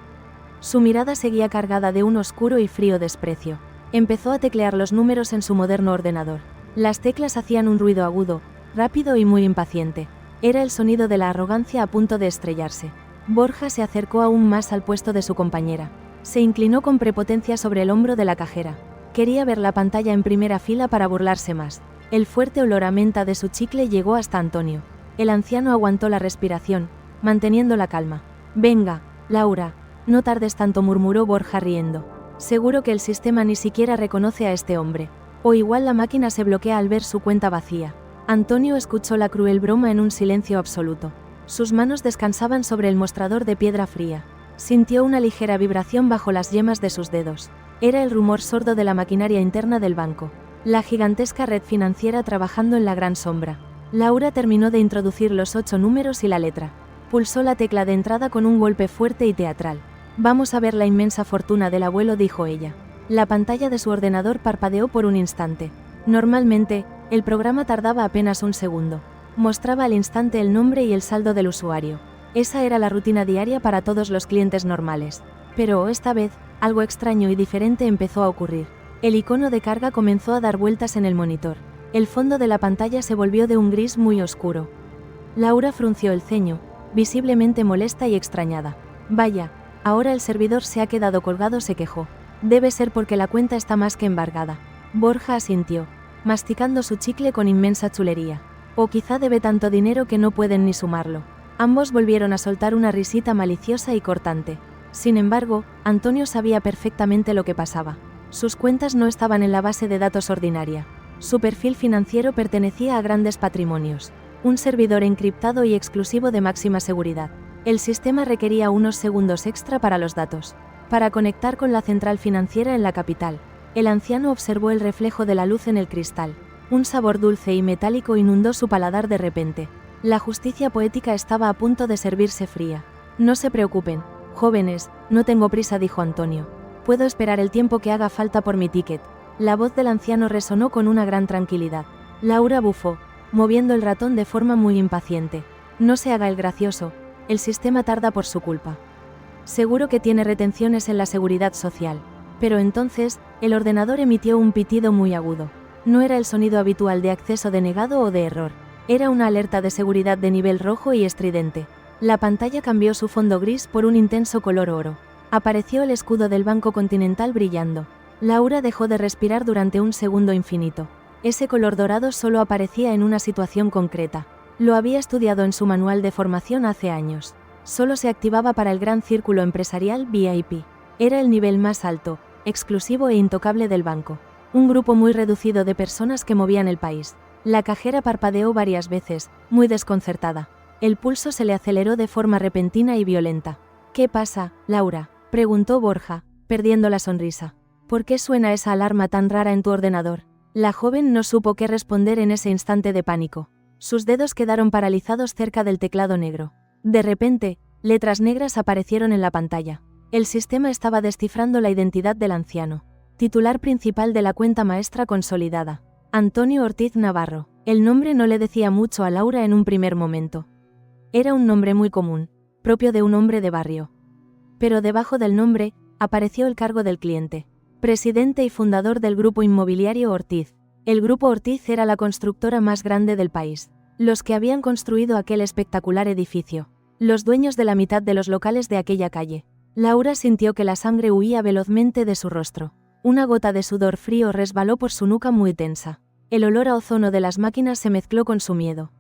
Su mirada seguía cargada de un oscuro y frío desprecio. Empezó a teclear los números en su moderno ordenador. Las teclas hacían un ruido agudo, rápido y muy impaciente. Era el sonido de la arrogancia a punto de estrellarse. Borja se acercó aún más al puesto de su compañera. Se inclinó con prepotencia sobre el hombro de la cajera. Quería ver la pantalla en primera fila para burlarse más. El fuerte olor a menta de su chicle llegó hasta Antonio. El anciano aguantó la respiración, manteniendo la calma. «Venga, Laura, no tardes tanto», murmuró Borja riendo. «Seguro que el sistema ni siquiera reconoce a este hombre. O igual la máquina se bloquea al ver su cuenta vacía». Antonio escuchó la cruel broma en un silencio absoluto. Sus manos descansaban sobre el mostrador de piedra fría. Sintió una ligera vibración bajo las yemas de sus dedos. Era el rumor sordo de la maquinaria interna del banco. La gigantesca red financiera trabajando en la gran sombra. Laura terminó de introducir los 8 números y la letra. Pulsó la tecla de entrada con un golpe fuerte y teatral. «Vamos a ver la inmensa fortuna del abuelo», dijo ella. La pantalla de su ordenador parpadeó por un instante. Normalmente, el programa tardaba apenas un segundo. Mostraba al instante el nombre y el saldo del usuario. Esa era la rutina diaria para todos los clientes normales. Pero, esta vez, algo extraño y diferente empezó a ocurrir. El icono de carga comenzó a dar vueltas en el monitor. El fondo de la pantalla se volvió de un gris muy oscuro. Laura frunció el ceño, visiblemente molesta y extrañada. «Vaya, ahora el servidor se ha quedado colgado», se quejó. «Debe ser porque la cuenta está más que embargada». Borja asintió, masticando su chicle con inmensa chulería. «O quizá debe tanto dinero que no pueden ni sumarlo». Ambos volvieron a soltar una risita maliciosa y cortante. Sin embargo, Antonio sabía perfectamente lo que pasaba. Sus cuentas no estaban en la base de datos ordinaria. Su perfil financiero pertenecía a grandes patrimonios. Un servidor encriptado y exclusivo de máxima seguridad. El sistema requería unos segundos extra para los datos. Para conectar con la central financiera en la capital. El anciano observó el reflejo de la luz en el cristal. Un sabor dulce y metálico inundó su paladar de repente. La justicia poética estaba a punto de servirse fría. «No se preocupen, jóvenes, no tengo prisa», dijo Antonio. «Puedo esperar el tiempo que haga falta por mi ticket». La voz del anciano resonó con una gran tranquilidad. Laura bufó, moviendo el ratón de forma muy impaciente. «No se haga el gracioso, el sistema tarda por su culpa. Seguro que tiene retenciones en la seguridad social». Pero entonces, el ordenador emitió un pitido muy agudo. No era el sonido habitual de acceso denegado o de error. Era una alerta de seguridad de nivel rojo y estridente. La pantalla cambió su fondo gris por un intenso color oro. Apareció el escudo del Banco Continental brillando. Laura dejó de respirar durante un segundo infinito. Ese color dorado solo aparecía en una situación concreta. Lo había estudiado en su manual de formación hace años. Solo se activaba para el gran círculo empresarial VIP. Era el nivel más alto, exclusivo e intocable del banco. Un grupo muy reducido de personas que movían el país. La cajera parpadeó varias veces, muy desconcertada. El pulso se le aceleró de forma repentina y violenta. «¿Qué pasa, Laura?», preguntó Borja, perdiendo la sonrisa. «¿Por qué suena esa alarma tan rara en tu ordenador?». La joven no supo qué responder en ese instante de pánico. Sus dedos quedaron paralizados cerca del teclado negro. De repente, letras negras aparecieron en la pantalla. El sistema estaba descifrando la identidad del anciano. Titular principal de la cuenta maestra consolidada. Antonio Ortiz Navarro. El nombre no le decía mucho a Laura en un primer momento. Era un nombre muy común, propio de un hombre de barrio. Pero debajo del nombre, apareció el cargo del cliente. Presidente y fundador del grupo inmobiliario Ortiz. El grupo Ortiz era la constructora más grande del país. Los que habían construido aquel espectacular edificio. Los dueños de la mitad de los locales de aquella calle. Laura sintió que la sangre huía velozmente de su rostro. Una gota de sudor frío resbaló por su nuca muy tensa. El olor a ozono de las máquinas se mezcló con su miedo.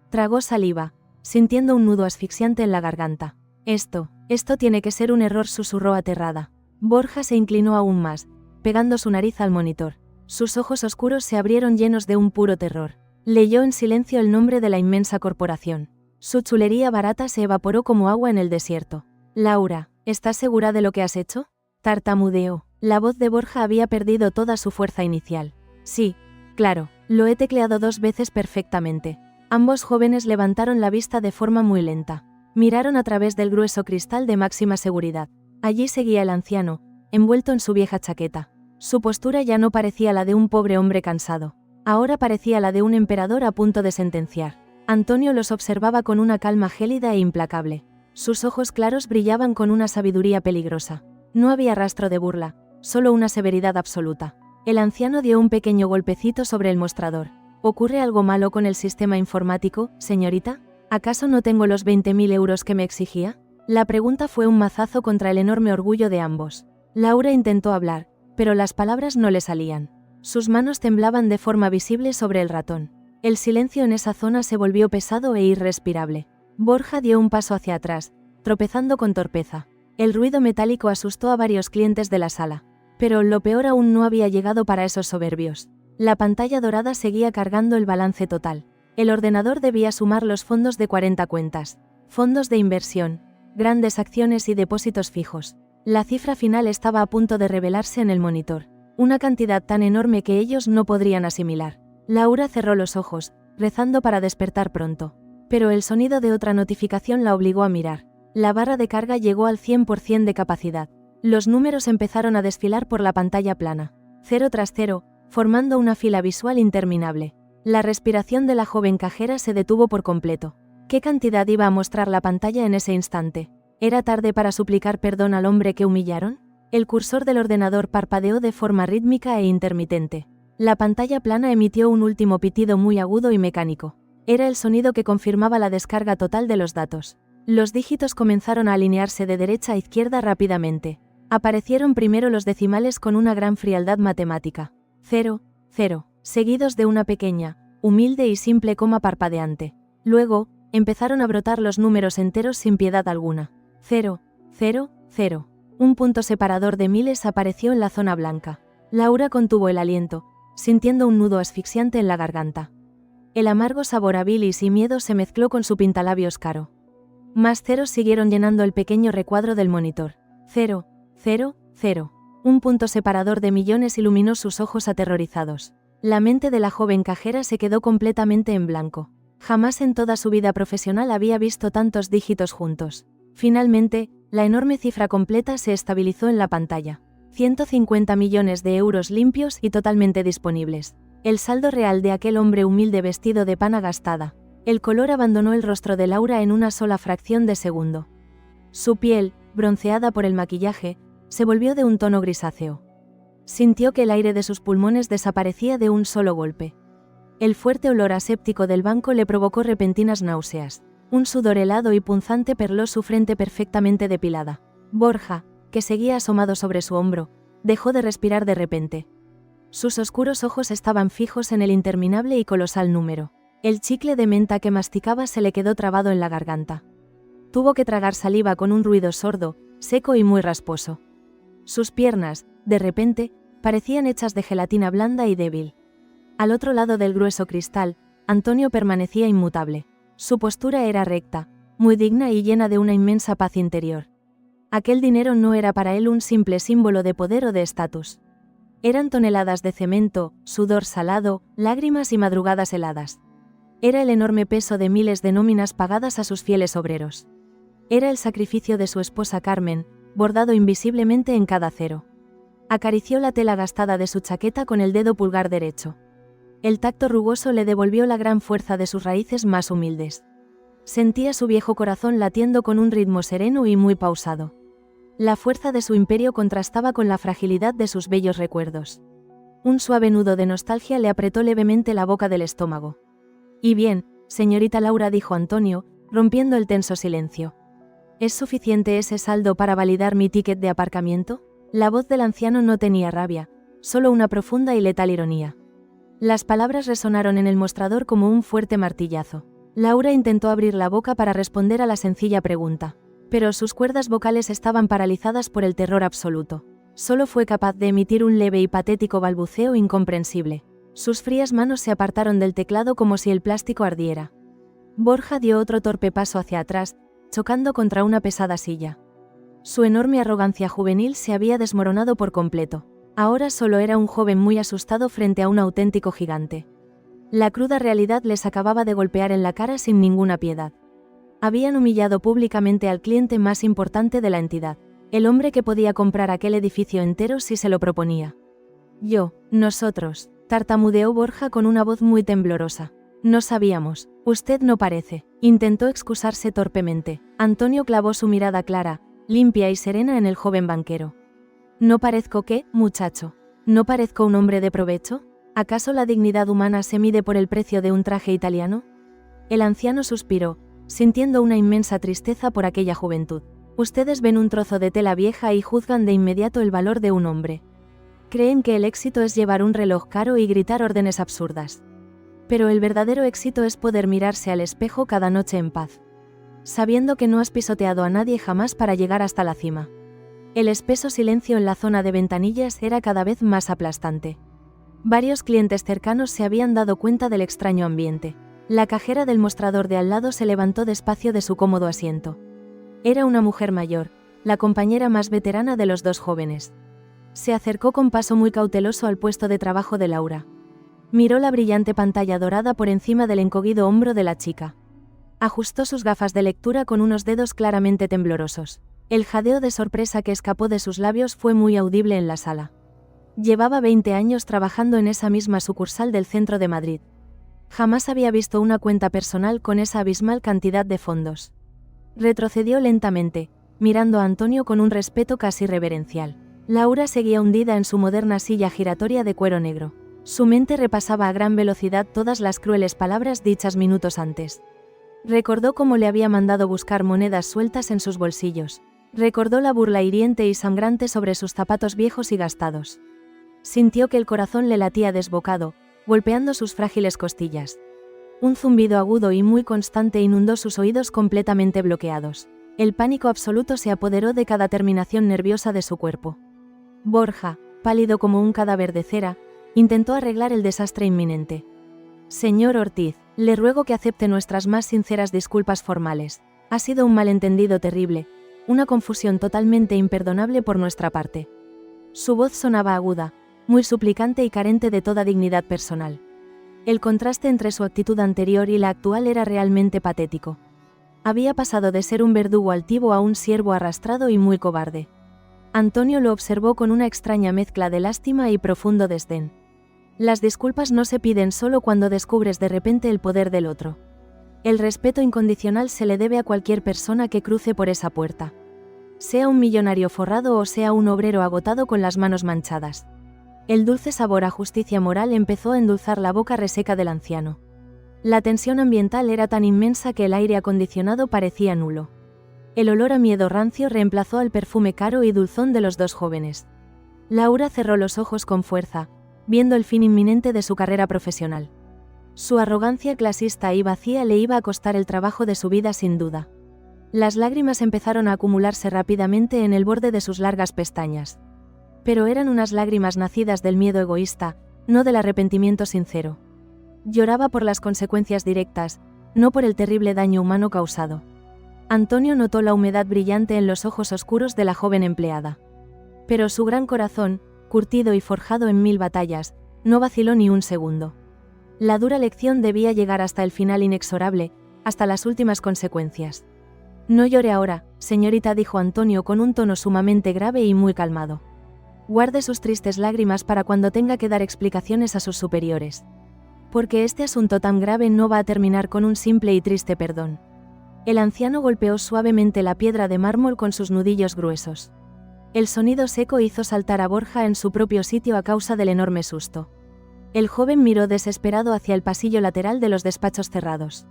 Tragó saliva, sintiendo un nudo asfixiante en la garganta. Esto tiene que ser un error», susurró aterrada. Borja se inclinó aún más, pegando su nariz al monitor. Sus ojos oscuros se abrieron llenos de un puro terror. Leyó en silencio el nombre de la inmensa corporación. Su chulería barata se evaporó como agua en el desierto. «Laura, ¿estás segura de lo que has hecho?», tartamudeó. La voz de Borja había perdido toda su fuerza inicial. «Sí, claro, lo he tecleado 2 veces perfectamente». Ambos jóvenes levantaron la vista de forma muy lenta. Miraron a través del grueso cristal de máxima seguridad. Allí seguía el anciano, envuelto en su vieja chaqueta. Su postura ya no parecía la de un pobre hombre cansado. Ahora parecía la de un emperador a punto de sentenciar. Antonio los observaba con una calma gélida e implacable. Sus ojos claros brillaban con una sabiduría peligrosa. No había rastro de burla, solo una severidad absoluta. El anciano dio un pequeño golpecito sobre el mostrador. ¿Ocurre algo malo con el sistema informático, señorita? ¿Acaso no tengo los 20.000 euros que me exigía? La pregunta fue un mazazo contra el enorme orgullo de ambos. Laura intentó hablar, pero las palabras no le salían. Sus manos temblaban de forma visible sobre el ratón. El silencio en esa zona se volvió pesado e irrespirable. Borja dio un paso hacia atrás, tropezando con torpeza. El ruido metálico asustó a varios clientes de la sala. Pero lo peor aún no había llegado para esos soberbios. La pantalla dorada seguía cargando el balance total. El ordenador debía sumar los fondos de 40 cuentas. Fondos de inversión, grandes acciones y depósitos fijos. La cifra final estaba a punto de revelarse en el monitor. Una cantidad tan enorme que ellos no podrían asimilar. Laura cerró los ojos, rezando para despertar pronto. Pero el sonido de otra notificación la obligó a mirar. La barra de carga llegó al 100% de capacidad. Los números empezaron a desfilar por la pantalla plana, 0 tras 0, formando una fila visual interminable. La respiración de la joven cajera se detuvo por completo. ¿Qué cantidad iba a mostrar la pantalla en ese instante? ¿Era tarde para suplicar perdón al hombre que humillaron? El cursor del ordenador parpadeó de forma rítmica e intermitente. La pantalla plana emitió un último pitido muy agudo y mecánico. Era el sonido que confirmaba la descarga total de los datos. Los dígitos comenzaron a alinearse de derecha a izquierda rápidamente. Aparecieron primero los decimales con una gran frialdad matemática. 0, 0, seguidos de una pequeña, humilde y simple coma parpadeante. Luego, empezaron a brotar los números enteros sin piedad alguna. 0, 0, 0. Un punto separador de miles apareció en la zona blanca. Laura contuvo el aliento, sintiendo un nudo asfixiante en la garganta. El amargo sabor a bilis y miedo se mezcló con su pintalabios caro. Más ceros siguieron llenando el pequeño recuadro del monitor. 0, 0, 0. Un punto separador de millones iluminó sus ojos aterrorizados. La mente de la joven cajera se quedó completamente en blanco. Jamás en toda su vida profesional había visto tantos dígitos juntos. Finalmente, la enorme cifra completa se estabilizó en la pantalla. 150 millones de euros limpios y totalmente disponibles. El saldo real de aquel hombre humilde vestido de pana gastada. El color abandonó el rostro de Laura en una sola fracción de segundo. Su piel, bronceada por el maquillaje, se volvió de un tono grisáceo. Sintió que el aire de sus pulmones desaparecía de un solo golpe. El fuerte olor aséptico del banco le provocó repentinas náuseas. Un sudor helado y punzante perló su frente perfectamente depilada. Borja, que seguía asomado sobre su hombro, dejó de respirar de repente. Sus oscuros ojos estaban fijos en el interminable y colosal número. El chicle de menta que masticaba se le quedó trabado en la garganta. Tuvo que tragar saliva con un ruido sordo, seco y muy rasposo. Sus piernas, de repente, parecían hechas de gelatina blanda y débil. Al otro lado del grueso cristal, Antonio permanecía inmutable. Su postura era recta, muy digna y llena de una inmensa paz interior. Aquel dinero no era para él un simple símbolo de poder o de estatus. Eran toneladas de cemento, sudor salado, lágrimas y madrugadas heladas. Era el enorme peso de miles de nóminas pagadas a sus fieles obreros. Era el sacrificio de su esposa Carmen, bordado invisiblemente en cada acero. Acarició la tela gastada de su chaqueta con el dedo pulgar derecho. El tacto rugoso le devolvió la gran fuerza de sus raíces más humildes. Sentía su viejo corazón latiendo con un ritmo sereno y muy pausado. La fuerza de su imperio contrastaba con la fragilidad de sus bellos recuerdos. Un suave nudo de nostalgia le apretó levemente la boca del estómago. «Y bien, señorita Laura», dijo Antonio, rompiendo el tenso silencio. «¿Es suficiente ese saldo para validar mi ticket de aparcamiento?». La voz del anciano no tenía rabia, solo una profunda y letal ironía. Las palabras resonaron en el mostrador como un fuerte martillazo. Laura intentó abrir la boca para responder a la sencilla pregunta, pero sus cuerdas vocales estaban paralizadas por el terror absoluto. Solo fue capaz de emitir un leve y patético balbuceo incomprensible. Sus frías manos se apartaron del teclado como si el plástico ardiera. Borja dio otro torpe paso hacia atrás, chocando contra una pesada silla. Su enorme arrogancia juvenil se había desmoronado por completo. Ahora solo era un joven muy asustado frente a un auténtico gigante. La cruda realidad les acababa de golpear en la cara sin ninguna piedad. Habían humillado públicamente al cliente más importante de la entidad. El hombre que podía comprar aquel edificio entero si se lo proponía. Nosotros, tartamudeó Borja con una voz muy temblorosa. No sabíamos, usted no parece. Intentó excusarse torpemente. Antonio clavó su mirada clara, limpia y serena en el joven banquero. ¿No parezco qué, muchacho? ¿No parezco un hombre de provecho? ¿Acaso la dignidad humana se mide por el precio de un traje italiano? El anciano suspiró, sintiendo una inmensa tristeza por aquella juventud. Ustedes ven un trozo de tela vieja y juzgan de inmediato el valor de un hombre. Creen que el éxito es llevar un reloj caro y gritar órdenes absurdas. Pero el verdadero éxito es poder mirarse al espejo cada noche en paz, sabiendo que no has pisoteado a nadie jamás para llegar hasta la cima. El espeso silencio en la zona de ventanillas era cada vez más aplastante. Varios clientes cercanos se habían dado cuenta del extraño ambiente. La cajera del mostrador de al lado se levantó despacio de su cómodo asiento. Era una mujer mayor, la compañera más veterana de los dos jóvenes. Se acercó con paso muy cauteloso al puesto de trabajo de Laura. Miró la brillante pantalla dorada por encima del encogido hombro de la chica. Ajustó sus gafas de lectura con unos dedos claramente temblorosos. El jadeo de sorpresa que escapó de sus labios fue muy audible en la sala. Llevaba 20 años trabajando en esa misma sucursal del centro de Madrid. Jamás había visto una cuenta personal con esa abismal cantidad de fondos. Retrocedió lentamente, mirando a Antonio con un respeto casi reverencial. Laura seguía hundida en su moderna silla giratoria de cuero negro. Su mente repasaba a gran velocidad todas las crueles palabras dichas minutos antes. Recordó cómo le había mandado buscar monedas sueltas en sus bolsillos. Recordó la burla hiriente y sangrante sobre sus zapatos viejos y gastados. Sintió que el corazón le latía desbocado, golpeando sus frágiles costillas. Un zumbido agudo y muy constante inundó sus oídos completamente bloqueados. El pánico absoluto se apoderó de cada terminación nerviosa de su cuerpo. Borja, pálido como un cadáver de cera, intentó arreglar el desastre inminente. Señor Ortiz, le ruego que acepte nuestras más sinceras disculpas formales. Ha sido un malentendido terrible, una confusión totalmente imperdonable por nuestra parte. Su voz sonaba aguda, muy suplicante y carente de toda dignidad personal. El contraste entre su actitud anterior y la actual era realmente patético. Había pasado de ser un verdugo altivo a un siervo arrastrado y muy cobarde. Antonio lo observó con una extraña mezcla de lástima y profundo desdén. Las disculpas no se piden solo cuando descubres de repente el poder del otro. El respeto incondicional se le debe a cualquier persona que cruce por esa puerta. Sea un millonario forrado o sea un obrero agotado con las manos manchadas. El dulce sabor a justicia moral empezó a endulzar la boca reseca del anciano. La tensión ambiental era tan inmensa que el aire acondicionado parecía nulo. El olor a miedo rancio reemplazó al perfume caro y dulzón de los dos jóvenes. Laura cerró los ojos con fuerza, viendo el fin inminente de su carrera profesional. Su arrogancia clasista y vacía le iba a costar el trabajo de su vida sin duda. Las lágrimas empezaron a acumularse rápidamente en el borde de sus largas pestañas. Pero eran unas lágrimas nacidas del miedo egoísta, no del arrepentimiento sincero. Lloraba por las consecuencias directas, no por el terrible daño humano causado. Antonio notó la humedad brillante en los ojos oscuros de la joven empleada. Pero su gran corazón, curtido y forjado en 1000 batallas, no vaciló ni un segundo. La dura lección debía llegar hasta el final inexorable, hasta las últimas consecuencias. No llore ahora, señorita, dijo Antonio con un tono sumamente grave y muy calmado. Guarde sus tristes lágrimas para cuando tenga que dar explicaciones a sus superiores. Porque este asunto tan grave no va a terminar con un simple y triste perdón. El anciano golpeó suavemente la piedra de mármol con sus nudillos gruesos. El sonido seco hizo saltar a Borja en su propio sitio a causa del enorme susto. El joven miró desesperado hacia el pasillo lateral de los despachos cerrados.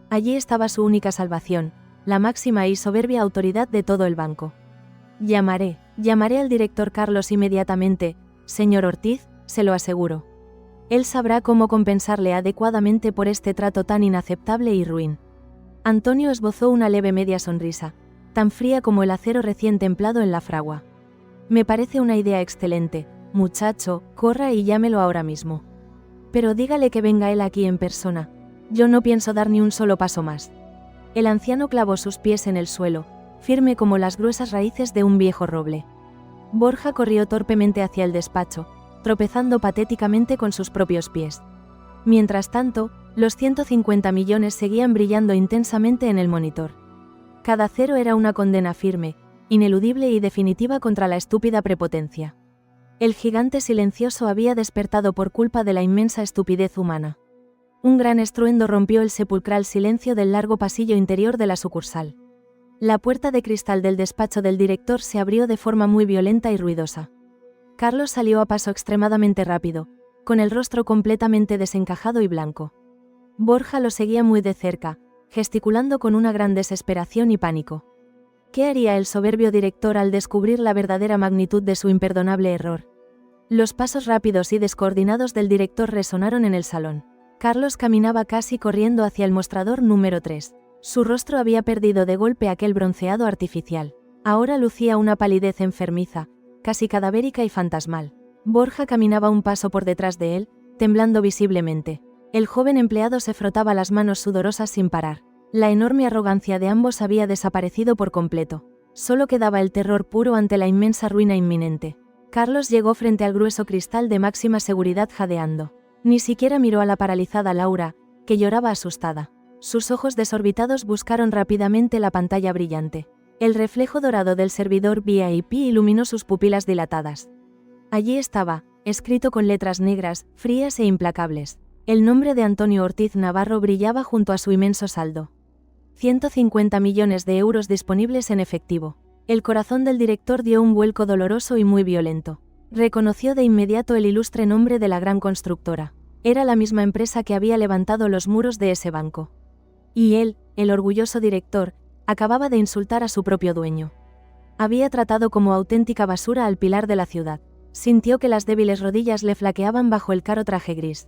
Allí estaba su única salvación, la máxima y soberbia autoridad de todo el banco. Llamaré al director Carlos inmediatamente, señor Ortiz, se lo aseguro. Él sabrá cómo compensarle adecuadamente por este trato tan inaceptable y ruin. Antonio esbozó una leve media sonrisa, tan fría como el acero recién templado en la fragua. Me parece una idea excelente, muchacho, corra y llámelo ahora mismo. Pero dígale que venga él aquí en persona. Yo no pienso dar ni un solo paso más. El anciano clavó sus pies en el suelo, firme como las gruesas raíces de un viejo roble. Borja corrió torpemente hacia el despacho, tropezando patéticamente con sus propios pies. Mientras tanto, los 150 millones seguían brillando intensamente en el monitor. Cada cero era una condena firme, ineludible y definitiva contra la estúpida prepotencia. El gigante silencioso había despertado por culpa de la inmensa estupidez humana. Un gran estruendo rompió el sepulcral silencio del largo pasillo interior de la sucursal. La puerta de cristal del despacho del director se abrió de forma muy violenta y ruidosa. Carlos salió a paso extremadamente rápido, con el rostro completamente desencajado y blanco. Borja lo seguía muy de cerca, gesticulando con una gran desesperación y pánico. ¿Qué haría el soberbio director al descubrir la verdadera magnitud de su imperdonable error? Los pasos rápidos y descoordinados del director resonaron en el salón. Carlos caminaba casi corriendo hacia el mostrador número 3. Su rostro había perdido de golpe aquel bronceado artificial. Ahora lucía una palidez enfermiza, casi cadavérica y fantasmal. Borja caminaba un paso por detrás de él, temblando visiblemente. El joven empleado se frotaba las manos sudorosas sin parar. La enorme arrogancia de ambos había desaparecido por completo. Solo quedaba el terror puro ante la inmensa ruina inminente. Carlos llegó frente al grueso cristal de máxima seguridad jadeando. Ni siquiera miró a la paralizada Laura, que lloraba asustada. Sus ojos desorbitados buscaron rápidamente la pantalla brillante. El reflejo dorado del servidor VIP iluminó sus pupilas dilatadas. Allí estaba, escrito con letras negras, frías e implacables. El nombre de Antonio Ortiz Navarro brillaba junto a su inmenso saldo. 150 millones de euros disponibles en efectivo. El corazón del director dio un vuelco doloroso y muy violento. Reconoció de inmediato el ilustre nombre de la gran constructora. Era la misma empresa que había levantado los muros de ese banco. Y él, el orgulloso director, acababa de insultar a su propio dueño. Había tratado como auténtica basura al pilar de la ciudad. Sintió que las débiles rodillas le flaqueaban bajo el caro traje gris.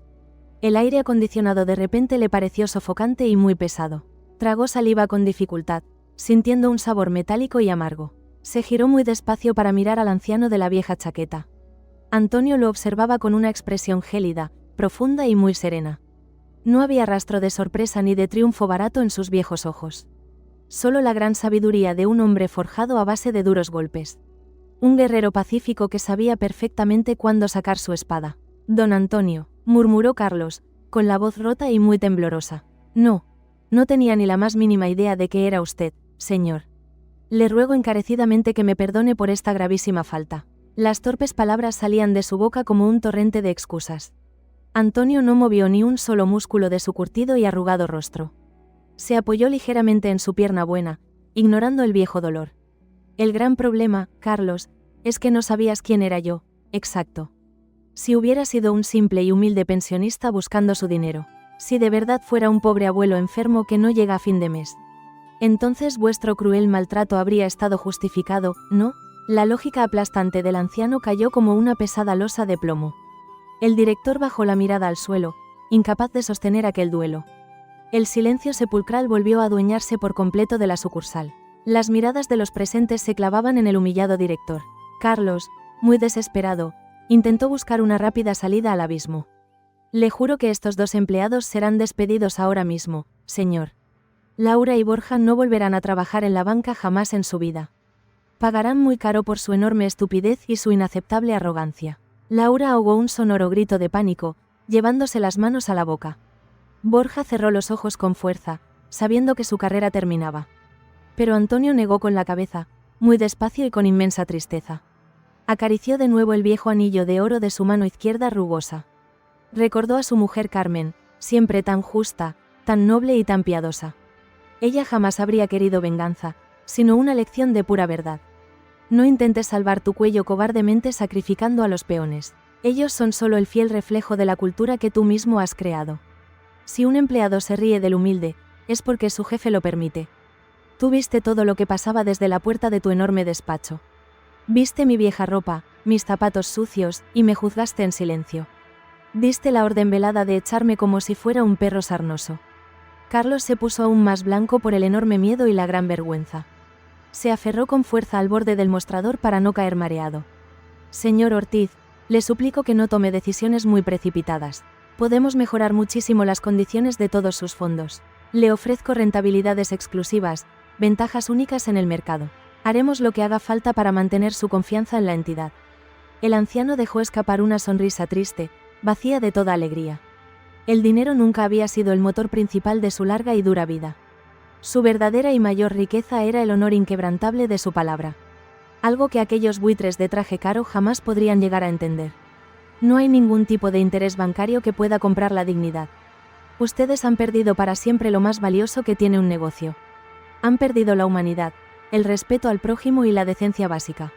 El aire acondicionado de repente le pareció sofocante y muy pesado. Tragó saliva con dificultad, sintiendo un sabor metálico y amargo. Se giró muy despacio para mirar al anciano de la vieja chaqueta. Antonio lo observaba con una expresión gélida, profunda y muy serena. No había rastro de sorpresa ni de triunfo barato en sus viejos ojos. Solo la gran sabiduría de un hombre forjado a base de duros golpes. Un guerrero pacífico que sabía perfectamente cuándo sacar su espada. Don Antonio, murmuró Carlos, con la voz rota y muy temblorosa. No tenía ni la más mínima idea de que era usted, señor. Le ruego encarecidamente que me perdone por esta gravísima falta. Las torpes palabras salían de su boca como un torrente de excusas. Antonio no movió ni un solo músculo de su curtido y arrugado rostro. Se apoyó ligeramente en su pierna buena, ignorando el viejo dolor. El gran problema, Carlos, es que no sabías quién era yo, exacto. Si hubiera sido un simple y humilde pensionista buscando su dinero, si de verdad fuera un pobre abuelo enfermo que no llega a fin de mes, entonces vuestro cruel maltrato habría estado justificado, ¿no? La lógica aplastante del anciano cayó como una pesada losa de plomo. El director bajó la mirada al suelo, incapaz de sostener aquel duelo. El silencio sepulcral volvió a adueñarse por completo de la sucursal. Las miradas de los presentes se clavaban en el humillado director. Carlos, muy desesperado, intentó buscar una rápida salida al abismo. Le juro que estos dos empleados serán despedidos ahora mismo, señor. Laura y Borja no volverán a trabajar en la banca jamás en su vida. Pagarán muy caro por su enorme estupidez y su inaceptable arrogancia. Laura ahogó un sonoro grito de pánico, llevándose las manos a la boca. Borja cerró los ojos con fuerza, sabiendo que su carrera terminaba. Pero Antonio negó con la cabeza, muy despacio y con inmensa tristeza. Acarició de nuevo el viejo anillo de oro de su mano izquierda rugosa. Recordó a su mujer Carmen, siempre tan justa, tan noble y tan piadosa. Ella jamás habría querido venganza, sino una lección de pura verdad. No intentes salvar tu cuello cobardemente sacrificando a los peones. Ellos son solo el fiel reflejo de la cultura que tú mismo has creado. Si un empleado se ríe del humilde, es porque su jefe lo permite. Tú viste todo lo que pasaba desde la puerta de tu enorme despacho. Viste mi vieja ropa, mis zapatos sucios, y me juzgaste en silencio. Diste la orden velada de echarme como si fuera un perro sarnoso. Carlos se puso aún más blanco por el enorme miedo y la gran vergüenza. Se aferró con fuerza al borde del mostrador para no caer mareado. Señor Ortiz, le suplico que no tome decisiones muy precipitadas. Podemos mejorar muchísimo las condiciones de todos sus fondos. Le ofrezco rentabilidades exclusivas, ventajas únicas en el mercado. Haremos lo que haga falta para mantener su confianza en la entidad. El anciano dejó escapar una sonrisa triste, vacía de toda alegría. El dinero nunca había sido el motor principal de su larga y dura vida. Su verdadera y mayor riqueza era el honor inquebrantable de su palabra. Algo que aquellos buitres de traje caro jamás podrían llegar a entender. No hay ningún tipo de interés bancario que pueda comprar la dignidad. Ustedes han perdido para siempre lo más valioso que tiene un negocio. Han perdido la humanidad, el respeto al prójimo y la decencia básica.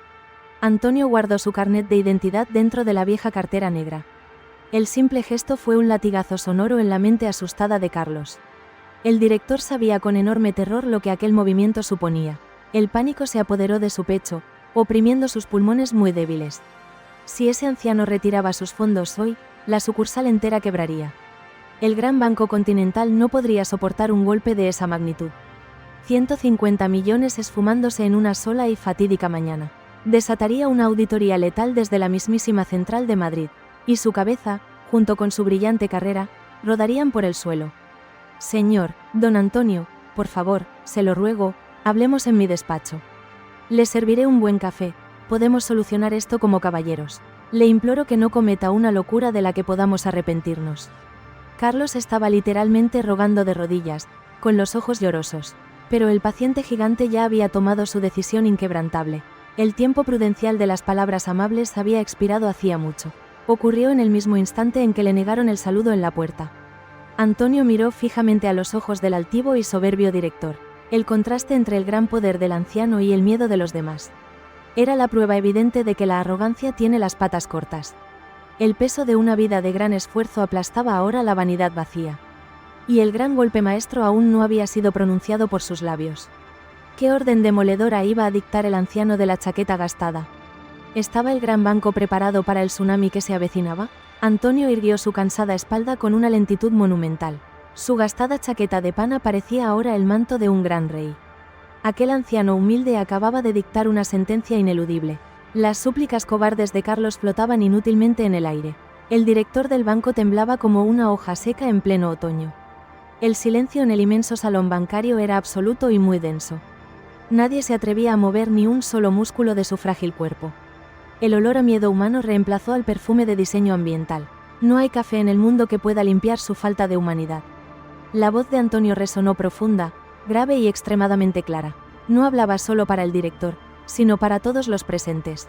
Antonio guardó su carnet de identidad dentro de la vieja cartera negra. El simple gesto fue un latigazo sonoro en la mente asustada de Carlos. El director sabía con enorme terror lo que aquel movimiento suponía. El pánico se apoderó de su pecho, oprimiendo sus pulmones muy débiles. Si ese anciano retiraba sus fondos hoy, la sucursal entera quebraría. El gran Banco Continental no podría soportar un golpe de esa magnitud. 150 millones esfumándose en una sola y fatídica mañana. Desataría una auditoría letal desde la mismísima central de Madrid, y su cabeza, junto con su brillante carrera, rodarían por el suelo. Señor, don Antonio, por favor, se lo ruego, hablemos en mi despacho. Le serviré un buen café, podemos solucionar esto como caballeros. Le imploro que no cometa una locura de la que podamos arrepentirnos. Carlos estaba literalmente rogando de rodillas, con los ojos llorosos. Pero el paciente gigante ya había tomado su decisión inquebrantable. El tiempo prudencial de las palabras amables había expirado hacía mucho. Ocurrió en el mismo instante en que le negaron el saludo en la puerta. Antonio miró fijamente a los ojos del altivo y soberbio director. El contraste entre el gran poder del anciano y el miedo de los demás. Era la prueba evidente de que la arrogancia tiene las patas cortas. El peso de una vida de gran esfuerzo aplastaba ahora la vanidad vacía. Y el gran golpe maestro aún no había sido pronunciado por sus labios. ¿Qué orden demoledora iba a dictar el anciano de la chaqueta gastada? ¿Estaba el gran banco preparado para el tsunami que se avecinaba? Antonio irguió su cansada espalda con una lentitud monumental. Su gastada chaqueta de pana parecía ahora el manto de un gran rey. Aquel anciano humilde acababa de dictar una sentencia ineludible. Las súplicas cobardes de Carlos flotaban inútilmente en el aire. El director del banco temblaba como una hoja seca en pleno otoño. El silencio en el inmenso salón bancario era absoluto y muy denso. Nadie se atrevía a mover ni un solo músculo de su frágil cuerpo. El olor a miedo humano reemplazó al perfume de diseño ambiental. No hay café en el mundo que pueda limpiar su falta de humanidad. La voz de Antonio resonó profunda, grave y extremadamente clara. No hablaba solo para el director, sino para todos los presentes.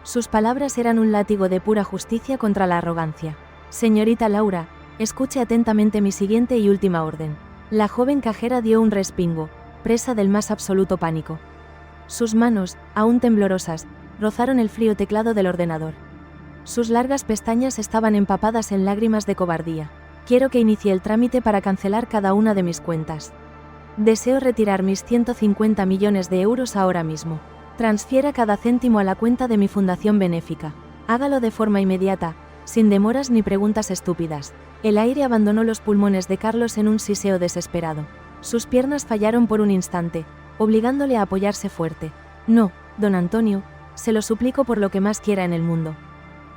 Sus palabras eran un látigo de pura justicia contra la arrogancia. Señorita Laura, escuche atentamente mi siguiente y última orden. La joven cajera dio un respingo, presa del más absoluto pánico. Sus manos, aún temblorosas, rozaron el frío teclado del ordenador. Sus largas pestañas estaban empapadas en lágrimas de cobardía. Quiero que inicie el trámite para cancelar cada una de mis cuentas. Deseo retirar mis 150 millones de euros ahora mismo. Transfiera cada céntimo a la cuenta de mi fundación benéfica. Hágalo de forma inmediata, sin demoras ni preguntas estúpidas. El aire abandonó los pulmones de Carlos en un siseo desesperado. Sus piernas fallaron por un instante, obligándole a apoyarse fuerte. No, don Antonio, se lo suplico por lo que más quiera en el mundo.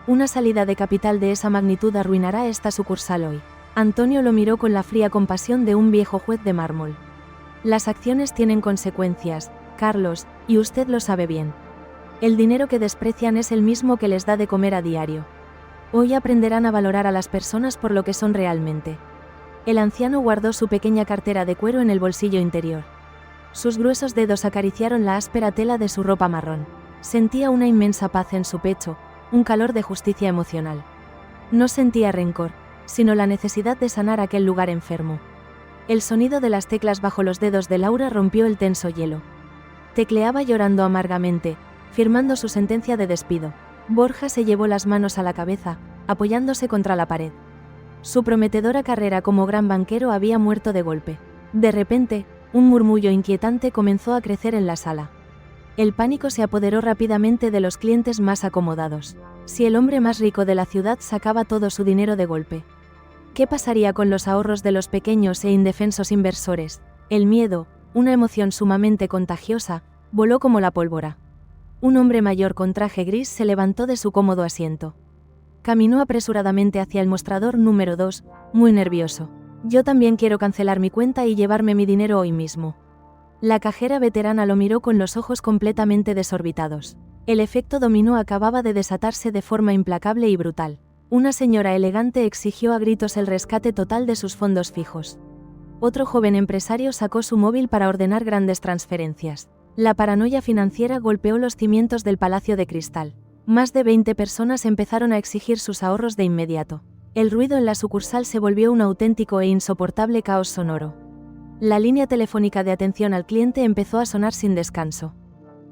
Una salida de capital de esa magnitud arruinará esta sucursal hoy. Antonio lo miró con la fría compasión de un viejo juez de mármol. Las acciones tienen consecuencias, Carlos, y usted lo sabe bien. El dinero que desprecian es el mismo que les da de comer a diario. Hoy aprenderán a valorar a las personas por lo que son realmente. El anciano guardó su pequeña cartera de cuero en el bolsillo interior. Sus gruesos dedos acariciaron la áspera tela de su ropa marrón. Sentía una inmensa paz en su pecho, un calor de justicia emocional. No sentía rencor, sino la necesidad de sanar aquel lugar enfermo. El sonido de las teclas bajo los dedos de Laura rompió el tenso hielo. Tecleaba llorando amargamente, firmando su sentencia de despido. Borja se llevó las manos a la cabeza, apoyándose contra la pared. Su prometedora carrera como gran banquero había muerto de golpe. De repente, un murmullo inquietante comenzó a crecer en la sala. El pánico se apoderó rápidamente de los clientes más acomodados. Si el hombre más rico de la ciudad sacaba todo su dinero de golpe, ¿qué pasaría con los ahorros de los pequeños e indefensos inversores? El miedo, una emoción sumamente contagiosa, voló como la pólvora. Un hombre mayor con traje gris se levantó de su cómodo asiento. Caminó apresuradamente hacia el mostrador número 2, muy nervioso. Yo también quiero cancelar mi cuenta y llevarme mi dinero hoy mismo. La cajera veterana lo miró con los ojos completamente desorbitados. El efecto dominó acababa de desatarse de forma implacable y brutal. Una señora elegante exigió a gritos el rescate total de sus fondos fijos. Otro joven empresario sacó su móvil para ordenar grandes transferencias. La paranoia financiera golpeó los cimientos del Palacio de Cristal. Más de 20 personas empezaron a exigir sus ahorros de inmediato. El ruido en la sucursal se volvió un auténtico e insoportable caos sonoro. La línea telefónica de atención al cliente empezó a sonar sin descanso.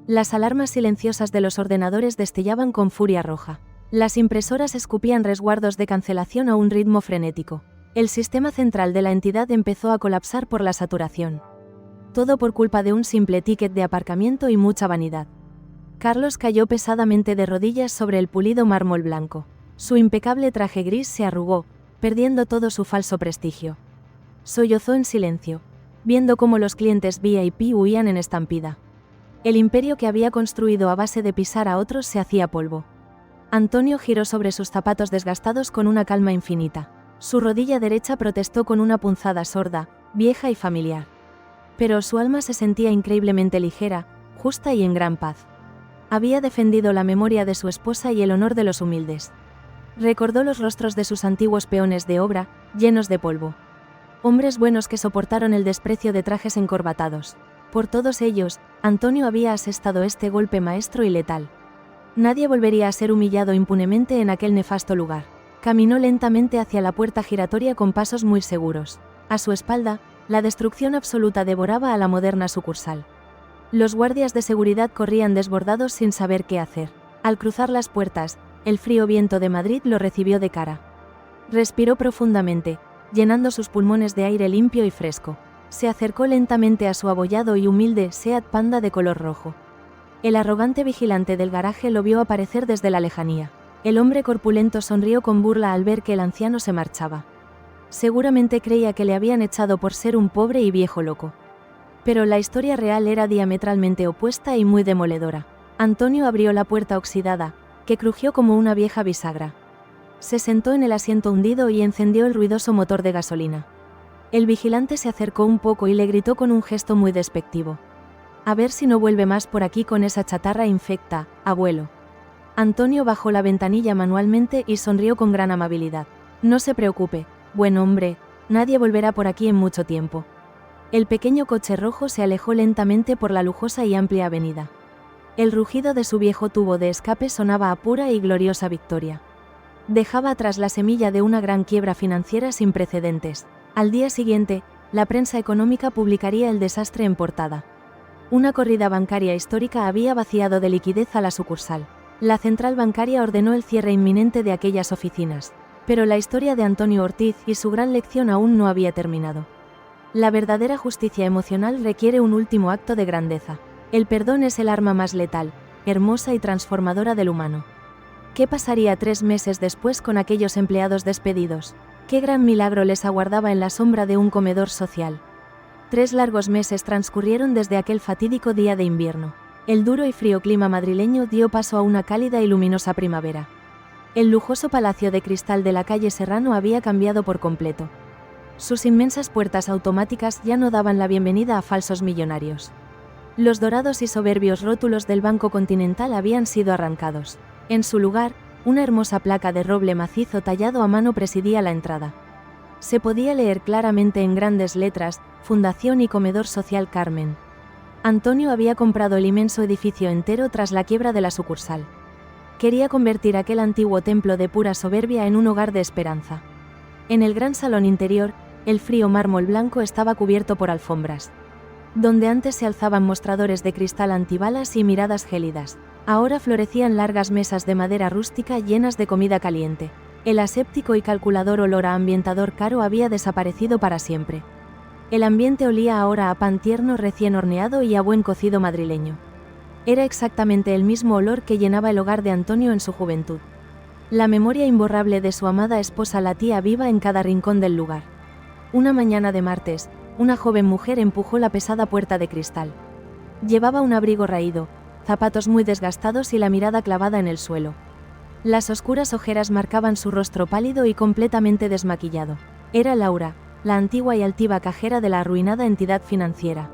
Las alarmas silenciosas de los ordenadores destellaban con furia roja. Las impresoras escupían resguardos de cancelación a un ritmo frenético. El sistema central de la entidad empezó a colapsar por la saturación. Todo por culpa de un simple ticket de aparcamiento y mucha vanidad. Carlos cayó pesadamente de rodillas sobre el pulido mármol blanco. Su impecable traje gris se arrugó, perdiendo todo su falso prestigio. Sollozó en silencio, viendo cómo los clientes VIP huían en estampida. El imperio que había construido a base de pisar a otros se hacía polvo. Antonio giró sobre sus zapatos desgastados con una calma infinita. Su rodilla derecha protestó con una punzada sorda, vieja y familiar. Pero su alma se sentía increíblemente ligera, justa y en gran paz. Había defendido la memoria de su esposa y el honor de los humildes. Recordó los rostros de sus antiguos peones de obra, llenos de polvo. Hombres buenos que soportaron el desprecio de trajes encorbatados. Por todos ellos, Antonio había asestado este golpe maestro y letal. Nadie volvería a ser humillado impunemente en aquel nefasto lugar. Caminó lentamente hacia la puerta giratoria con pasos muy seguros. A su espalda, la destrucción absoluta devoraba a la moderna sucursal. Los guardias de seguridad corrían desbordados sin saber qué hacer. Al cruzar las puertas, el frío viento de Madrid lo recibió de cara. Respiró profundamente, llenando sus pulmones de aire limpio y fresco. Se acercó lentamente a su abollado y humilde Seat Panda de color rojo. El arrogante vigilante del garaje lo vio aparecer desde la lejanía. El hombre corpulento sonrió con burla al ver que el anciano se marchaba. Seguramente creía que le habían echado por ser un pobre y viejo loco. Pero la historia real era diametralmente opuesta y muy demoledora. Antonio abrió la puerta oxidada, que crujió como una vieja bisagra. Se sentó en el asiento hundido y encendió el ruidoso motor de gasolina. El vigilante se acercó un poco y le gritó con un gesto muy despectivo. A ver si no vuelve más por aquí con esa chatarra infecta, abuelo. Antonio bajó la ventanilla manualmente y sonrió con gran amabilidad. No se preocupe, buen hombre, nadie volverá por aquí en mucho tiempo. El pequeño coche rojo se alejó lentamente por la lujosa y amplia avenida. El rugido de su viejo tubo de escape sonaba a pura y gloriosa victoria. Dejaba atrás la semilla de una gran quiebra financiera sin precedentes. Al día siguiente, la prensa económica publicaría el desastre en portada. Una corrida bancaria histórica había vaciado de liquidez a la sucursal. La central bancaria ordenó el cierre inminente de aquellas oficinas. Pero la historia de Antonio Ortiz y su gran lección aún no había terminado. La verdadera justicia emocional requiere un último acto de grandeza. El perdón es el arma más letal, hermosa y transformadora del humano. ¿Qué pasaría 3 meses después con aquellos empleados despedidos? ¿Qué gran milagro les aguardaba en la sombra de un comedor social? 3 largos meses transcurrieron desde aquel fatídico día de invierno. El duro y frío clima madrileño dio paso a una cálida y luminosa primavera. El lujoso palacio de cristal de la calle Serrano había cambiado por completo. Sus inmensas puertas automáticas ya no daban la bienvenida a falsos millonarios. Los dorados y soberbios rótulos del Banco Continental habían sido arrancados. En su lugar, una hermosa placa de roble macizo tallado a mano presidía la entrada. Se podía leer claramente en grandes letras, Fundación y Comedor Social Carmen. Antonio había comprado el inmenso edificio entero tras la quiebra de la sucursal. Quería convertir aquel antiguo templo de pura soberbia en un hogar de esperanza. En el gran salón interior, el frío mármol blanco estaba cubierto por alfombras. Donde antes se alzaban mostradores de cristal antibalas y miradas gélidas, ahora florecían largas mesas de madera rústica llenas de comida caliente. El aséptico y calculador olor a ambientador caro había desaparecido para siempre. El ambiente olía ahora a pan tierno recién horneado y a buen cocido madrileño. Era exactamente el mismo olor que llenaba el hogar de Antonio en su juventud. La memoria imborrable de su amada esposa latía viva en cada rincón del lugar. Una mañana de martes, una joven mujer empujó la pesada puerta de cristal. Llevaba un abrigo raído, zapatos muy desgastados y la mirada clavada en el suelo. Las oscuras ojeras marcaban su rostro pálido y completamente desmaquillado. Era Laura, la antigua y altiva cajera de la arruinada entidad financiera.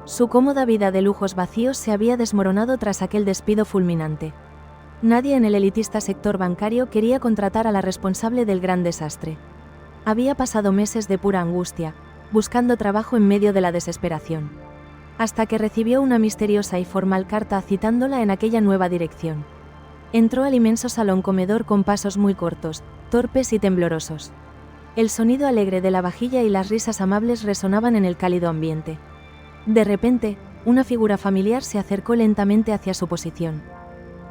Su cómoda vida de lujos vacíos se había desmoronado tras aquel despido fulminante. Nadie en el elitista sector bancario quería contratar a la responsable del gran desastre. Había pasado meses de pura angustia, buscando trabajo en medio de la desesperación. hasta que recibió una misteriosa y formal carta citándola en aquella nueva dirección. Entró al inmenso salón comedor con pasos muy cortos, torpes y temblorosos. El sonido alegre de la vajilla y las risas amables resonaban en el cálido ambiente. De repente, una figura familiar se acercó lentamente hacia su posición.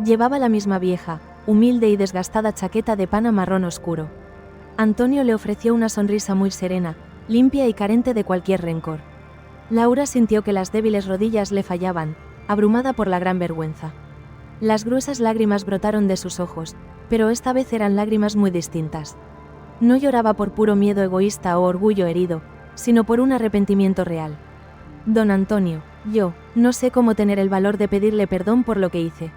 Llevaba la misma vieja, humilde y desgastada chaqueta de pana marrón oscuro. Antonio le ofreció una sonrisa muy serena, limpia y carente de cualquier rencor. Laura sintió que las débiles rodillas le fallaban, abrumada por la gran vergüenza. Las gruesas lágrimas brotaron de sus ojos, pero esta vez eran lágrimas muy distintas. No lloraba por puro miedo egoísta o orgullo herido, sino por un arrepentimiento real. Don Antonio, yo, no sé cómo tener el valor de pedirle perdón por lo que hice.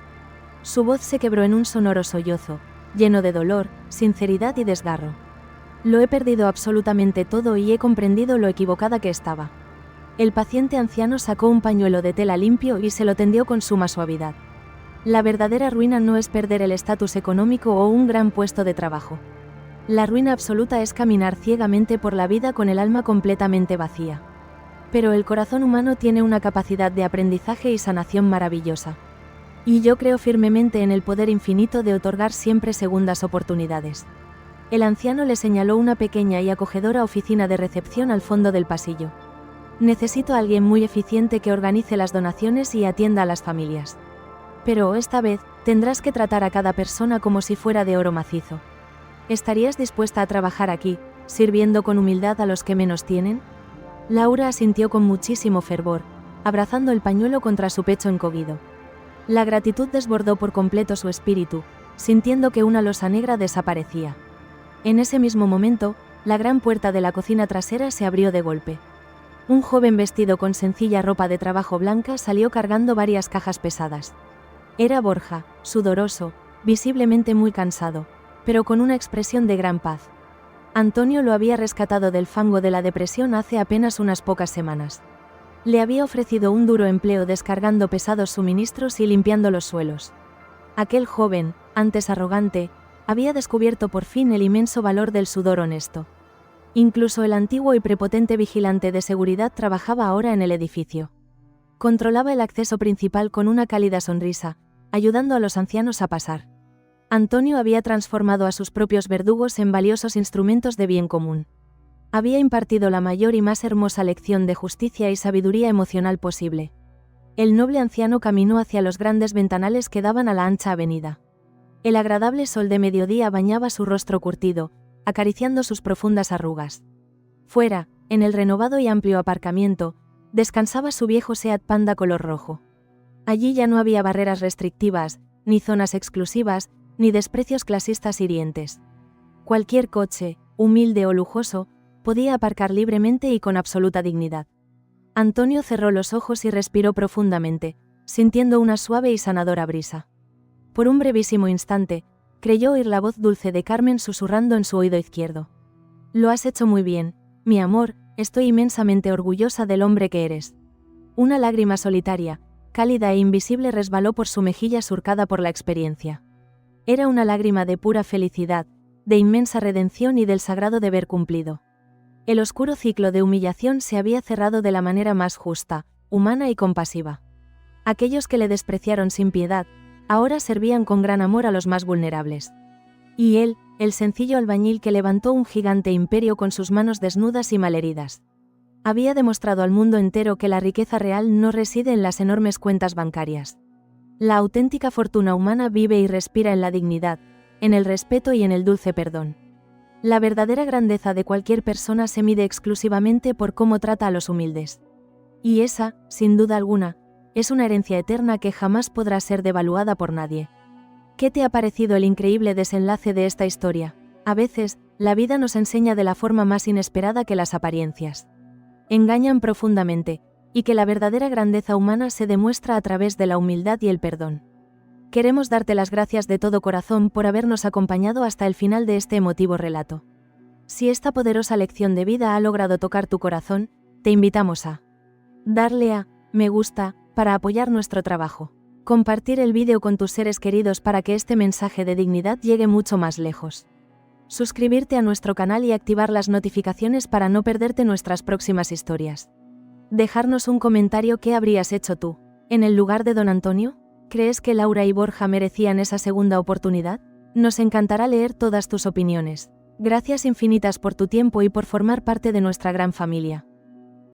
Su voz se quebró en un sonoro sollozo, lleno de dolor, sinceridad y desgarro. Lo he perdido absolutamente todo y he comprendido lo equivocada que estaba. El paciente anciano sacó un pañuelo de tela limpio y se lo tendió con suma suavidad. La verdadera ruina no es perder el estatus económico o un gran puesto de trabajo. La ruina absoluta es caminar ciegamente por la vida con el alma completamente vacía. Pero el corazón humano tiene una capacidad de aprendizaje y sanación maravillosa. Y yo creo firmemente en el poder infinito de otorgar siempre segundas oportunidades. El anciano le señaló una pequeña y acogedora oficina de recepción al fondo del pasillo. Necesito a alguien muy eficiente que organice las donaciones y atienda a las familias. Pero esta vez, tendrás que tratar a cada persona como si fuera de oro macizo. ¿Estarías dispuesta a trabajar aquí, sirviendo con humildad a los que menos tienen? Laura asintió con muchísimo fervor, abrazando el pañuelo contra su pecho encogido. La gratitud desbordó por completo su espíritu, sintiendo que una losa negra desaparecía. En ese mismo momento, la gran puerta de la cocina trasera se abrió de golpe. Un joven vestido con sencilla ropa de trabajo blanca salió cargando varias cajas pesadas. Era Borja, sudoroso, visiblemente muy cansado, pero con una expresión de gran paz. Antonio lo había rescatado del fango de la depresión hace apenas unas pocas semanas. Le había ofrecido un duro empleo descargando pesados suministros y limpiando los suelos. Aquel joven, antes arrogante, había descubierto por fin el inmenso valor del sudor honesto. Incluso el antiguo y prepotente vigilante de seguridad trabajaba ahora en el edificio. Controlaba el acceso principal con una cálida sonrisa, ayudando a los ancianos a pasar. Antonio había transformado a sus propios verdugos en valiosos instrumentos de bien común. Había impartido la mayor y más hermosa lección de justicia y sabiduría emocional posible. El noble anciano caminó hacia los grandes ventanales que daban a la ancha avenida. El agradable sol de mediodía bañaba su rostro curtido, acariciando sus profundas arrugas. Fuera, en el renovado y amplio aparcamiento, descansaba su viejo Seat Panda color rojo. Allí ya no había barreras restrictivas, ni zonas exclusivas, ni desprecios clasistas hirientes. Cualquier coche, humilde o lujoso, podía aparcar libremente y con absoluta dignidad. Antonio cerró los ojos y respiró profundamente, sintiendo una suave y sanadora brisa. Por un brevísimo instante, creyó oír la voz dulce de Carmen susurrando en su oído izquierdo. Lo has hecho muy bien, mi amor, estoy inmensamente orgullosa del hombre que eres. Una lágrima solitaria, cálida e invisible resbaló por su mejilla surcada por la experiencia. Era una lágrima de pura felicidad, de inmensa redención y del sagrado deber cumplido. El oscuro ciclo de humillación se había cerrado de la manera más justa, humana y compasiva. Aquellos que le despreciaron sin piedad, ahora servían con gran amor a los más vulnerables. Y él, el sencillo albañil que levantó un gigante imperio con sus manos desnudas y malheridas. Había demostrado al mundo entero que la riqueza real no reside en las enormes cuentas bancarias. La auténtica fortuna humana vive y respira en la dignidad, en el respeto y en el dulce perdón. La verdadera grandeza de cualquier persona se mide exclusivamente por cómo trata a los humildes. Y esa, sin duda alguna, es una herencia eterna que jamás podrá ser devaluada por nadie. ¿Qué te ha parecido el increíble desenlace de esta historia? A veces, la vida nos enseña de la forma más inesperada que las apariencias engañan profundamente, y que la verdadera grandeza humana se demuestra a través de la humildad y el perdón. Queremos darte las gracias de todo corazón por habernos acompañado hasta el final de este emotivo relato. Si esta poderosa lección de vida ha logrado tocar tu corazón, te invitamos a darle a me gusta para apoyar nuestro trabajo. Compartir el vídeo con tus seres queridos para que este mensaje de dignidad llegue mucho más lejos. Suscribirte a nuestro canal y activar las notificaciones para no perderte nuestras próximas historias. Dejarnos un comentario. ¿Qué habrías hecho tú? ¿En el lugar de don Antonio? ¿Crees que Laura y Borja merecían esa segunda oportunidad? Nos encantará leer todas tus opiniones. Gracias infinitas por tu tiempo y por formar parte de nuestra gran familia.